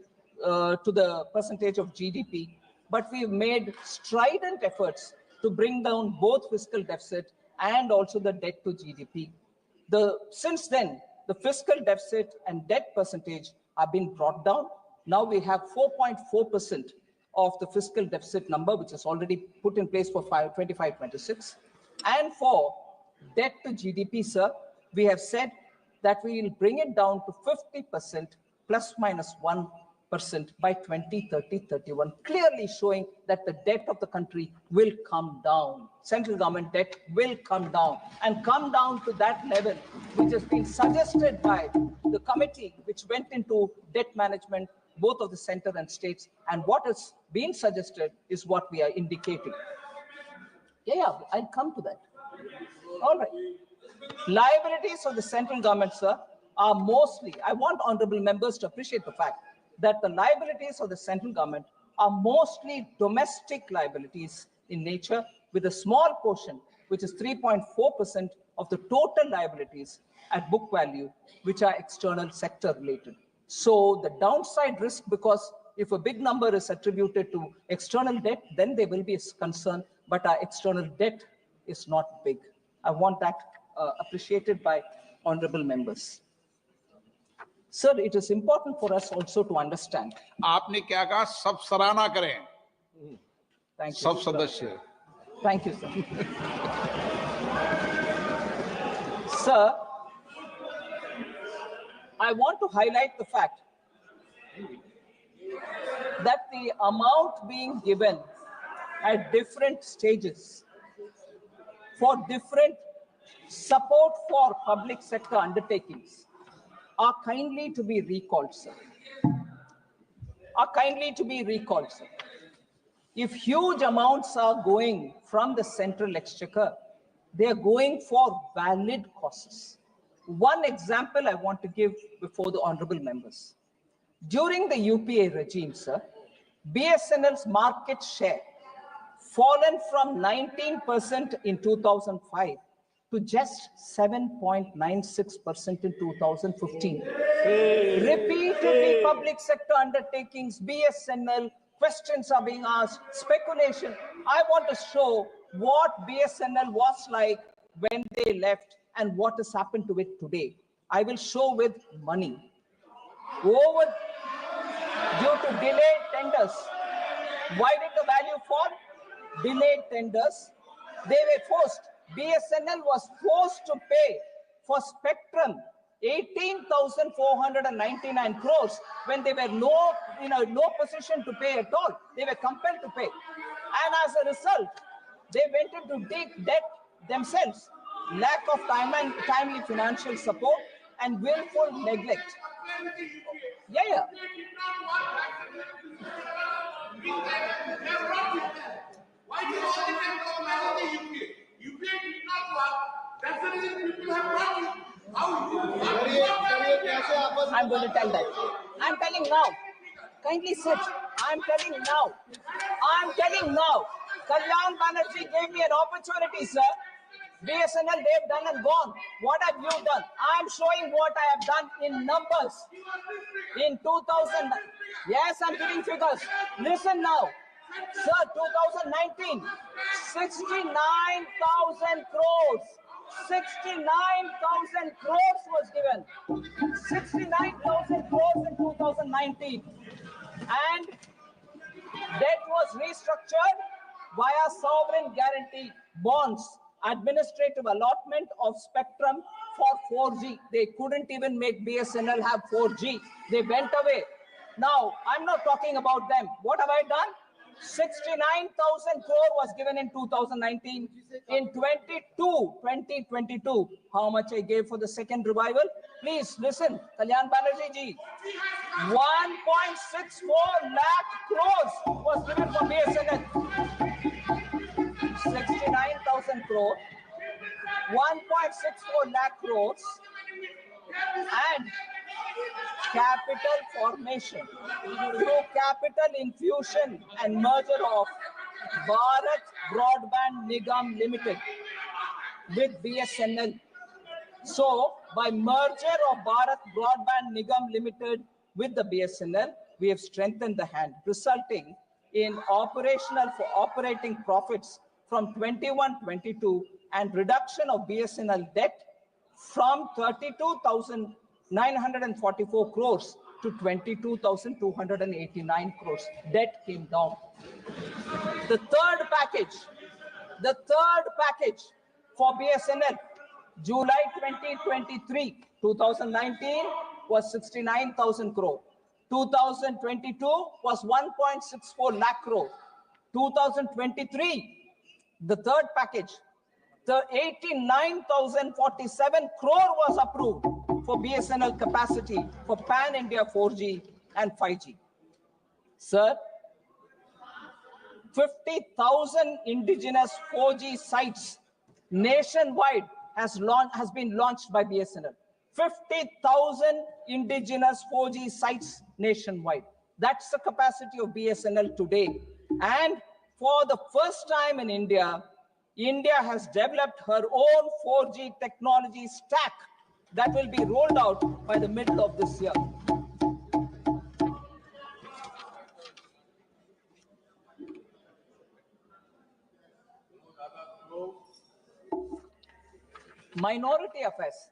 to the percentage of GDP. But we've made strident efforts to bring down both fiscal deficit and also the debt to GDP. Since then, the fiscal deficit and debt percentage have been brought down. Now we have 4.4% of the fiscal deficit number, which is already put in place for 25-26. And for debt to GDP, sir, we have said that we will bring it down to 50% plus minus 1 by 2030-31, clearly showing that the debt of the country will come down. Central government debt will come down and come down to that level which has been suggested by the committee which went into debt management, both of the center and states. And what has been suggested is what we are indicating. Yeah, I'll come to that. All right. Liabilities of the central government, sir, are mostly, I want honorable members to appreciate the fact that the liabilities of the central government are mostly domestic liabilities in nature, with a small portion, which is 3.4% of the total liabilities at book value, which are external sector related. So the downside risk, because if a big number is attributed to external debt, then there will be a concern, but our external debt is not big. I want that appreciated by honorable members. Sir, it is important for us also to understand. आपने क्या कहा? सब सराहना करें, Thank you. सब सदस्य. Thank you, sir. Sir, I want to highlight the fact that the amount being given at different stages for different support for public sector undertakings are kindly to be recalled, sir. Are kindly to be recalled, sir. If huge amounts are going from the central exchequer, they are going for valid causes. One example I want to give before the honorable members. During the UPA regime, sir, BSNL's market share fallen from 19% in 2005 to just 7.96% in 2015. Repeatedly, public sector undertakings, BSNL, questions are being asked, speculation. I want to show what BSNL was like when they left and what has happened to it today. I will show with money. Due to delayed tenders. Why did the value fall? Delayed tenders. They were forced. BSNL was forced to pay for spectrum 18,499 crores when they were no position to pay at all. They were compelled to pay. And as a result, they went into deep debt themselves. Lack of timely financial support and willful neglect. Yeah. Why do you all the time talk about the UPA? UPA did not work. That's the reason people have brought you. How you? I'm going to tell that. I'm telling now. Kindly sit. I'm telling now. Kalyan Banerjee gave me an opportunity, sir. BSNL, they've done and gone. What have you done? I'm showing what I have done in numbers. In 2000, yes, I'm giving figures. Listen now. Sir, 2019, 69,000 crores. 69,000 crores was given. 69,000 crores in 2019. And debt was restructured via sovereign guarantee bonds, administrative allotment of spectrum for 4G. They couldn't even make BSNL have 4G. They went away. Now, I'm not talking about them. What have I done? 69,000 crore was given in 2019. In 2022, how much I gave for the second revival? Please listen, Kalyan Banerjee ji. 1.64 lakh crores was given for BSNL. 69,000 crore, 1.64 lakh crores, and capital formation through capital infusion and merger of Bharat Broadband Nigam Limited with BSNL. So, by merger of Bharat Broadband Nigam Limited with the BSNL, we have strengthened the hand, resulting in operating profits from 21-22 and reduction of BSNL debt from 32,944 crores to 22,289 crores. Debt came down. The third package for BSNL, July 2023, 2019 was 69,000 crore. 2022 was 1.64 lakh crore. 2023, the third package, the 89,047 crore was approved for BSNL capacity for pan-India 4G and 5G. Sir, 50,000 indigenous 4G sites nationwide has been launched by BSNL. 50,000 indigenous 4G sites nationwide. That's the capacity of BSNL today. And for the first time in India, India has developed her own 4G technology stack that will be rolled out by the middle of this year. Minority affairs.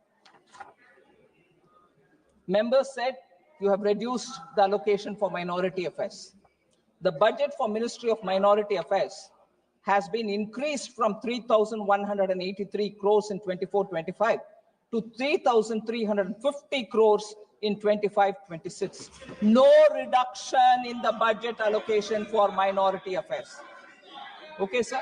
Members said you have reduced the allocation for minority affairs. The budget for Ministry of Minority Affairs has been increased from 3,183 crores in 24-25 to 3,350 crores in 25-26. No reduction in the budget allocation for minority affairs. Okay, sir?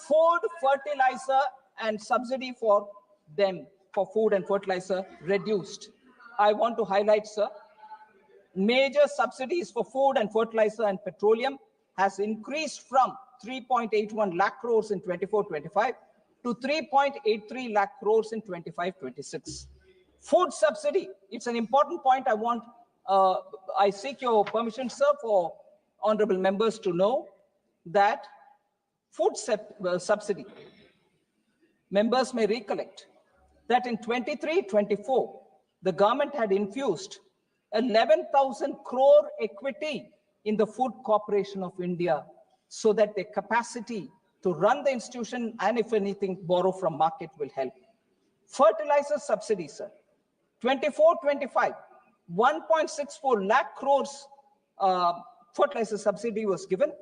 Food, fertilizer, and subsidy for them for food and fertilizer reduced. I want to highlight, sir, major subsidies for food and fertilizer and petroleum has increased from 3.81 lakh crores in 24-25 to 3.83 lakh crores in 25-26. Food subsidy, it's an important point I seek your permission, sir, for honorable members to know that food subsidy, members may recollect that in 23-24, the government had infused 11,000 crore equity in the Food Corporation of India so that their capacity to run the institution and, if anything, borrow from market will help. Fertilizer subsidy, sir. 24-25, 1.64 lakh crores fertilizer subsidy was given,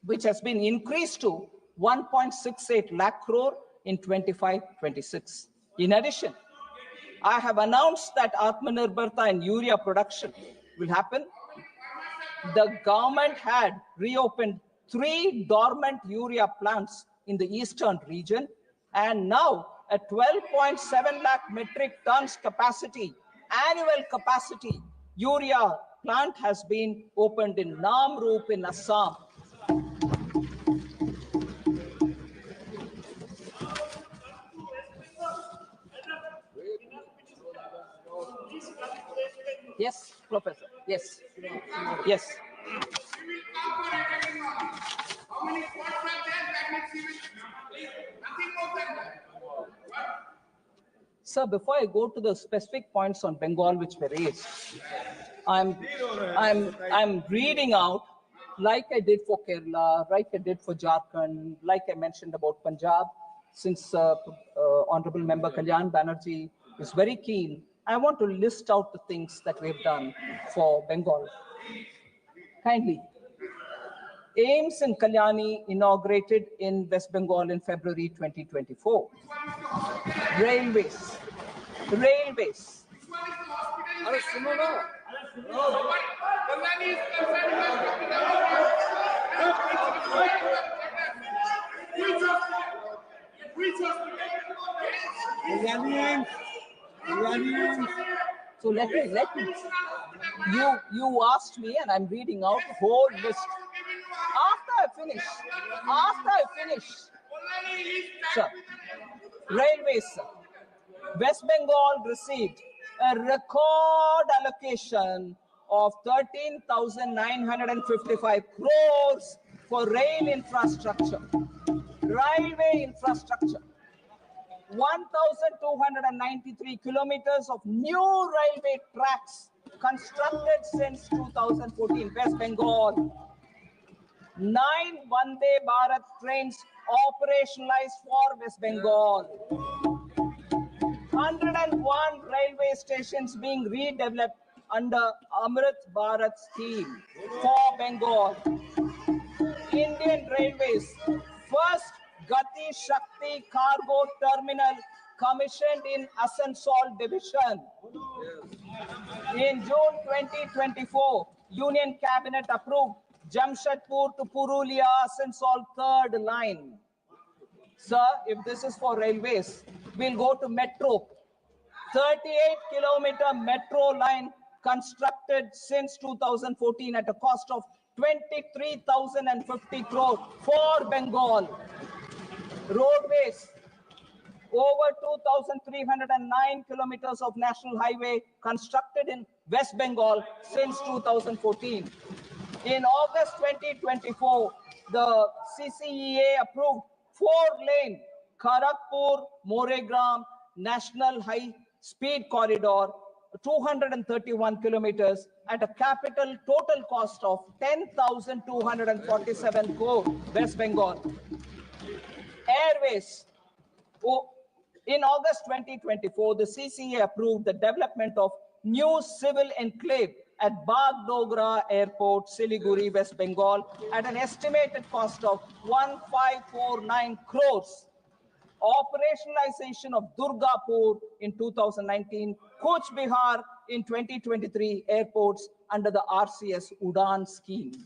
which has been increased to 1.68 lakh crore in 25-26. In addition, I have announced that Atmanirbharta and urea production will happen. The government had reopened 3 dormant urea plants in the eastern region, and now a 12.7 lakh metric tons capacity, annual capacity, urea plant has been opened in Namrup in Assam. Yes, Professor. Yes. Yes. How many points are there? That means nothing more than that. Sir, before I go to the specific points on Bengal which were raised, I'm reading out, like I did for Kerala, like I did for Jharkhand, like I mentioned about Punjab, since Honorable Member Kalyan Banerjee is very keen. I want to list out the things that we've done for Bengal. Kindly. AIMS in Kalyani inaugurated in West Bengal in February 2024. Railways. Railways. So let me. You asked me, and I'm reading out the whole list. After I finish, sir, railways, sir. West Bengal received a record allocation of 13,955 crores for rail infrastructure, railway infrastructure. 1,293 kilometers of new railway tracks constructed since 2014, West Bengal. 9 Vande Bharat trains operationalized for West Bengal. 101 railway stations being redeveloped under Amrit Bharat scheme for Bengal. Indian Railways first Gati Shakti cargo terminal commissioned in Asansol division. In June 2024, Union Cabinet approved Jamshedpur to Purulia Asansol third line. Sir, if this is for railways, we'll go to metro. 38-kilometer metro line constructed since 2014 at a cost of 23,050 crore for Bengal. Roadways, over 2,309 kilometers of national highway constructed in West Bengal since 2014. In August 2024, the CCEA approved 4-lane Kharagpur-Moregram National High Speed Corridor, 231 kilometers at a capital total cost of 10,247 crore, West Bengal. Airways. In August 2024, the CCA approved the development of new civil enclave at Bagdogra Airport, Siliguri, West Bengal, at an estimated cost of 1,549 crores. Operationalization of Durgapur in 2019, Kuch Bihar in 2023 airports under the RCS Udan scheme.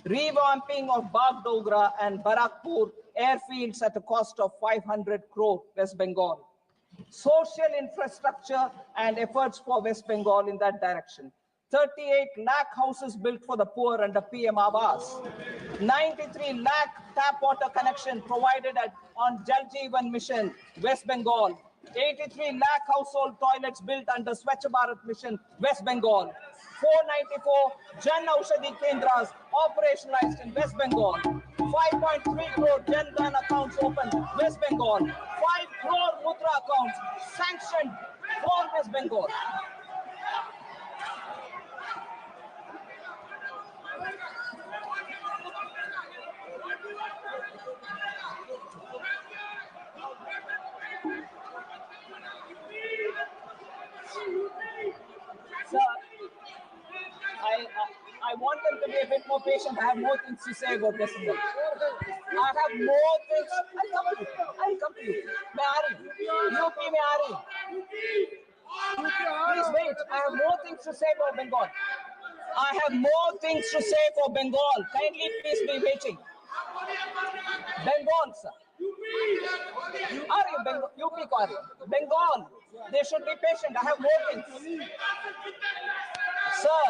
Revamping of Bagdogra and Barakpur airfields at a cost of 500 crore, West Bengal. Social infrastructure and efforts for West Bengal in that direction. 38 lakh houses built for the poor under PM Awas. 93 lakh tap water connection provided on Jal Jeevan Mission, West Bengal. 83 lakh household toilets built under Swachh Bharat Mission, West Bengal. 494 Jan Aushadhi Kendras operationalized in West Bengal. 5.3 crore Jan Dhan accounts opened, West Bengal. 5 crore Mudra accounts sanctioned for West Bengal. Sir, I want them to be a bit more patient. I have more things to say about West Bengal. I have more things. I'll come to you. मैं आ रही हूँ. UP में आ रही हूँ. Please wait. I have more things to say about Bengal. I have more things to say for Bengal. Kindly please be waiting. Bengal, sir. Are you Bengal? UP को आ रही हूँ. Bengal. They should be patient. I have more things. Sir.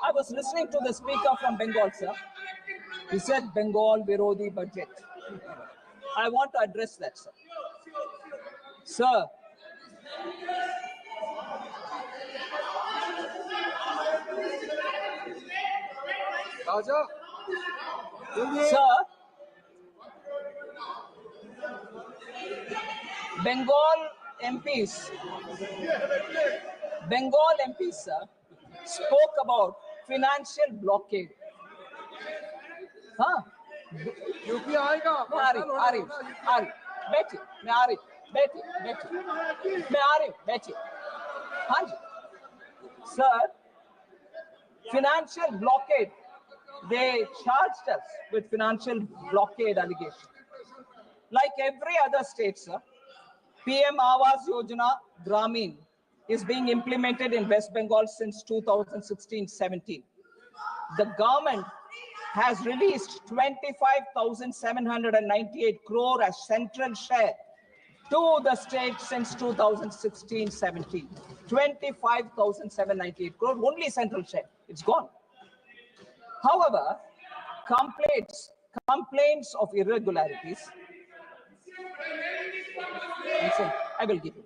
I was listening to the speaker from Bengal, sir. He said Bengal Virodi budget. I want to address that, sir. Sir. Raja. Sir. Bengal MPs, sir, spoke about financial blockade. Huh? UP आएगा? मैं आ रही हूँ, बैठिए, मैं आ रही हूँ, बैठिए, मैं आ रही हूँ, बैठिए. हाँ जी. Sir, financial blockade. They charged us with financial blockade allegation. Like every other state, sir, PM Awas Yojana Gramin is being implemented in West Bengal since 2016-17. The government has released 25,798 crore as central share to the state since 2016-17. 25,798 crore, only central share. It's gone. However, complaints of irregularities. Listen, I will give you.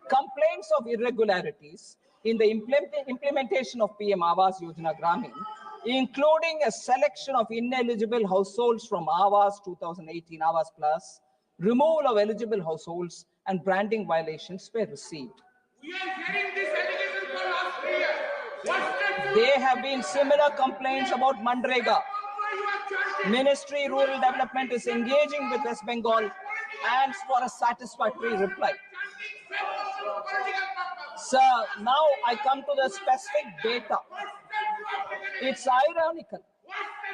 Complaints of irregularities in the implementation of PM Awas Yojana Gramin, including a selection of ineligible households from Awas 2018 Awas Plus, removal of eligible households, and branding violations were received. We are hearing this allegation for last 3 years. There have been similar complaints about Mandrega. Ministry Rural Development is engaging with West Bengal and for a satisfactory reply. Sir, now I come to the specific data. It's ironical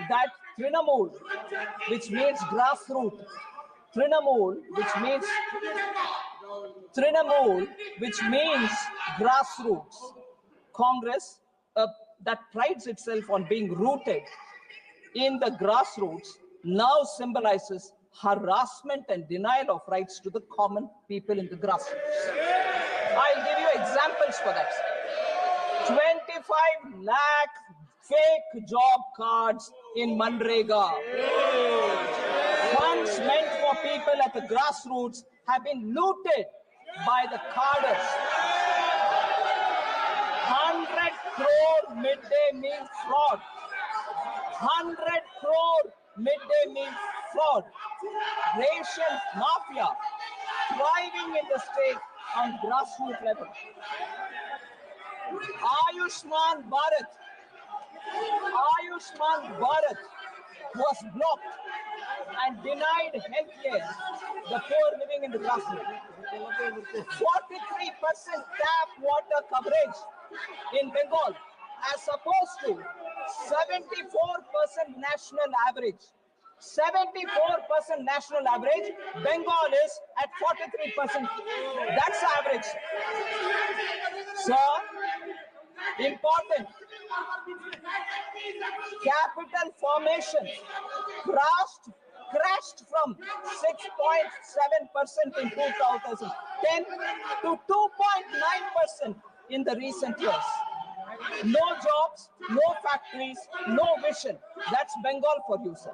that Trinamool, which means grassroots, Trinamool, which means grassroots, Congress that prides itself on being rooted in the grassroots now symbolizes harassment and denial of rights to the common people in the grassroots. I'll give you examples for that. 25 lakh fake job cards in Manrega. Funds meant for people at the grassroots have been looted by the carders. 100 crore midday meal fraud. 100 crore midday meal fraud. Ration mafia thriving in the state on grassroots level. Ayushman Bharat was blocked and denied healthcare the poor living in the grassroots. 43% tap water coverage in Bengal as opposed to 74% national average. 74% national average, Bengal is at 43%. That's the average. Sir, important. Capital formation crashed from 6.7% in 2010 to 2.9% in the recent years. No jobs, no factories, no vision. That's Bengal for you, sir.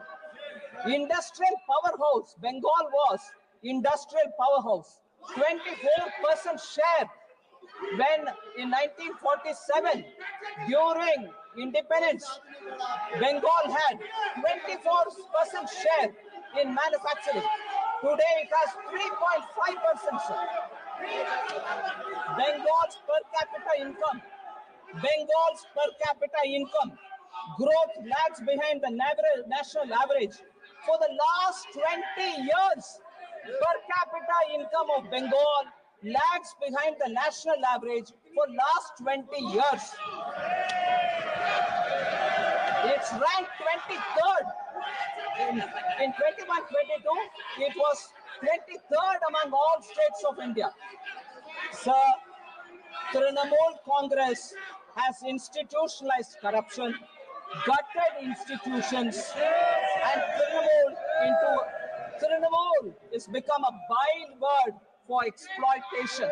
Industrial powerhouse. Bengal was industrial powerhouse. 24% share when in 1947, during independence, Bengal had 24% share in manufacturing. Today it has 3.5%, sir. Bengal's per capita income growth lags behind the national average. For the last 20 years, per capita income of Bengal lags behind the national average for last 20 years. It's ranked 23rd. In 21-22, it was 23rd among all states of India. Sir, Trinamool Congress has institutionalized corruption, gutted institutions, and Trinamool has become a byword for exploitation.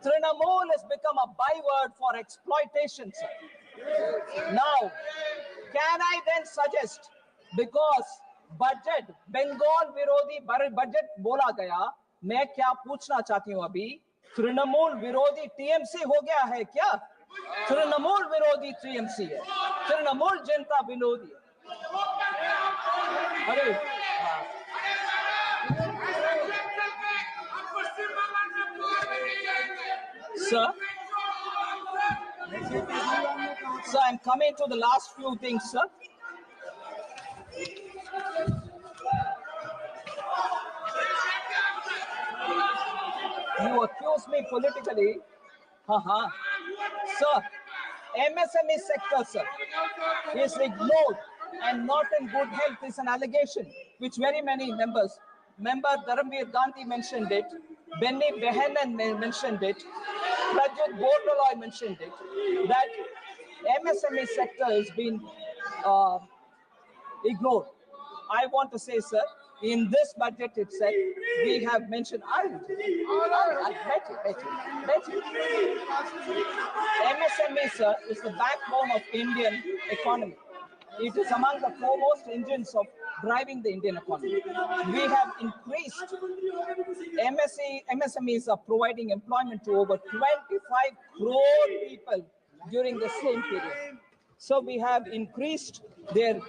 Trinamool has become a byword for exploitation, sir. Now, can I then suggest, because budget, Bengal विरोधी budget बोला गया, मैं क्या पूछना चाहती हूँ अभी, तृणमूल विरोधी टीएमसी हो गया है क्या? तृणमूल विरोधी टीएमसी है, तृणमूल जनता विरोधी है. अरे Sir, I'm coming to the last few things, sir. You accuse me politically. Sir, MSME sector, sir, is ignored and not in good health is an allegation which very many members, Member Dharamveer Gandhi mentioned it, Benny Behanan mentioned it, Prajit Bordoloi mentioned it, that MSME sector has been ignored. I want to say, sir, in this budget itself, we have mentioned, MSME, sir, is the backbone of Indian economy. It is among the foremost engines of driving the Indian economy. We have increased, MSMEs are providing employment to over 25 crore people during the same period. So we have increased their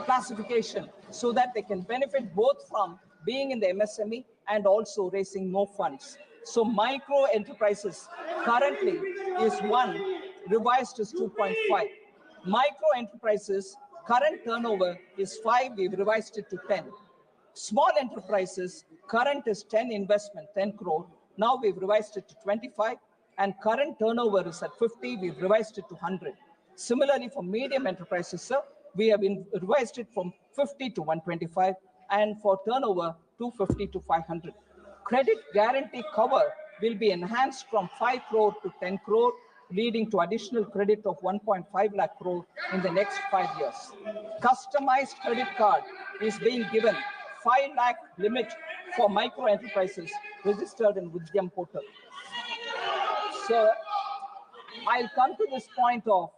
classification so that they can benefit both from being in the MSME and also raising more funds. So micro enterprises currently is 1, revised is 2.5. Micro enterprises current turnover is 5, we've revised it to 10. Small enterprises, current is 10 investment, 10 crore. Now we've revised it to 25, and current turnover is at 50, we've revised it to 100. Similarly, for medium enterprises, sir, we have revised it from 50 to 125, and for turnover 250 to 500. Credit guarantee cover will be enhanced from 5 crore to 10 crore, leading to additional credit of 1.5 lakh crore in the next 5 years. Customized credit card is being given 5 lakh limit for micro enterprises registered in Vidyam portal. So I'll come to this point of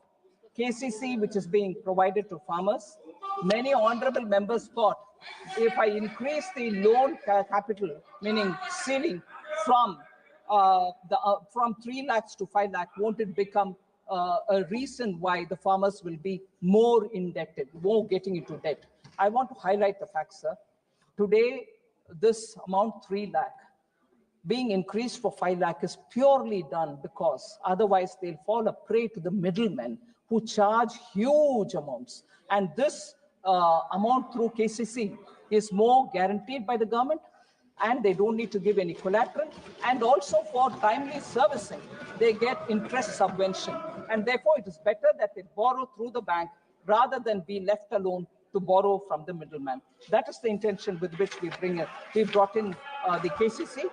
KCC, which is being provided to farmers. Many honorable members thought if I increase the loan capital, meaning ceiling from 3 lakhs to 5 lakh, won't it become a reason why the farmers will be more indebted, more getting into debt? I want to highlight the fact, sir. Today, this amount 3 lakh being increased for 5 lakh is purely done because otherwise they'll fall a prey to the middlemen who charge huge amounts. And this amount through KCC is more guaranteed by the government, and they don't need to give any collateral. And also for timely servicing, they get interest subvention. And therefore, it is better that they borrow through the bank rather than be left alone to borrow from the middleman. That is the intention with which we brought in the KCC.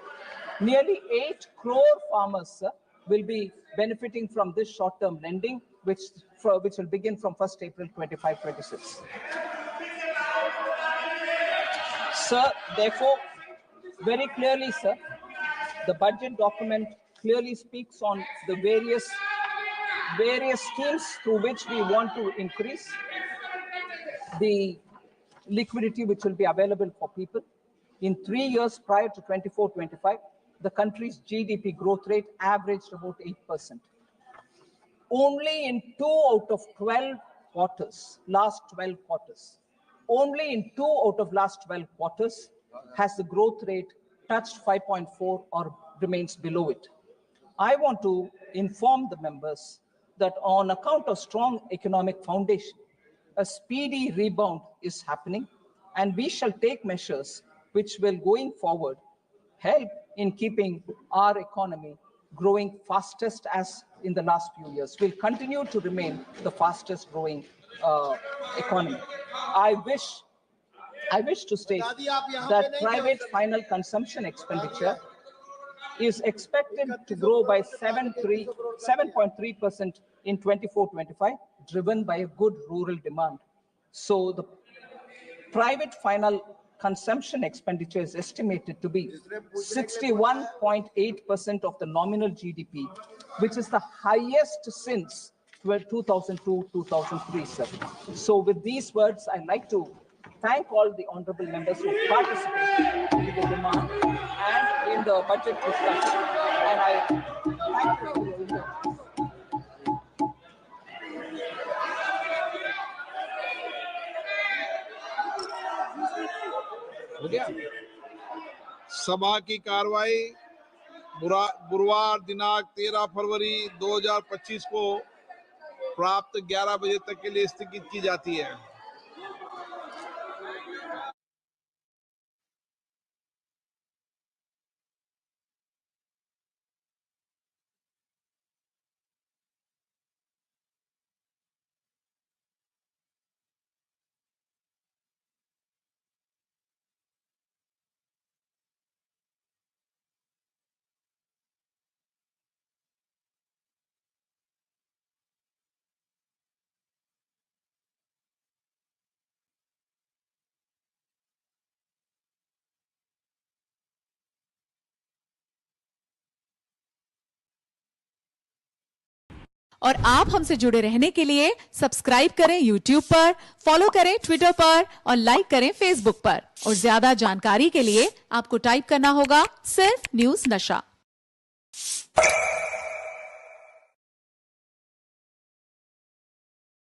Nearly 8 crore farmers, sir, will be benefiting from this short-term lending, which will begin from 1st April 25-26. Sir, therefore, very clearly, sir, the budget document clearly speaks on the various schemes through which we want to increase the liquidity which will be available for people. In 3 years prior to 24-25, the country's GDP growth rate averaged about 8%. Only in 2 out of 12 quarters, last 12 quarters, only in 2 out of last 12 quarters has the growth rate touched 5.4 or remains below it. I want to inform the members that on account of strong economic foundation, a speedy rebound is happening, and we shall take measures which will, going forward, help in keeping our economy growing fastest as in the last few years. We'll continue to remain the fastest growing economy. I wish to state that private final consumption expenditure is expected to grow by 7.3% in 24-25, driven by a good rural demand. So the private final consumption expenditure is estimated to be 61.8% of the nominal GDP, which is the highest since 2002-2003, sir. So with these words, I'd like to thank all the honorable members who participated in the demand and in the budget discussion. And I thank you for your indulgence. सभा की कार्रवाई गुरुवार दिनांक 13 फरवरी 2025 को प्राप्त 11 बजे तक के लिए स्थगित की जाती है। और आप हमसे जुड़े रहने के लिए सब्सक्राइब करें YouTube पर, फॉलो करें Twitter पर और लाइक करें Facebook पर। और ज्यादा जानकारी के लिए आपको टाइप करना होगा सिर्फ न्यूज़ नशा।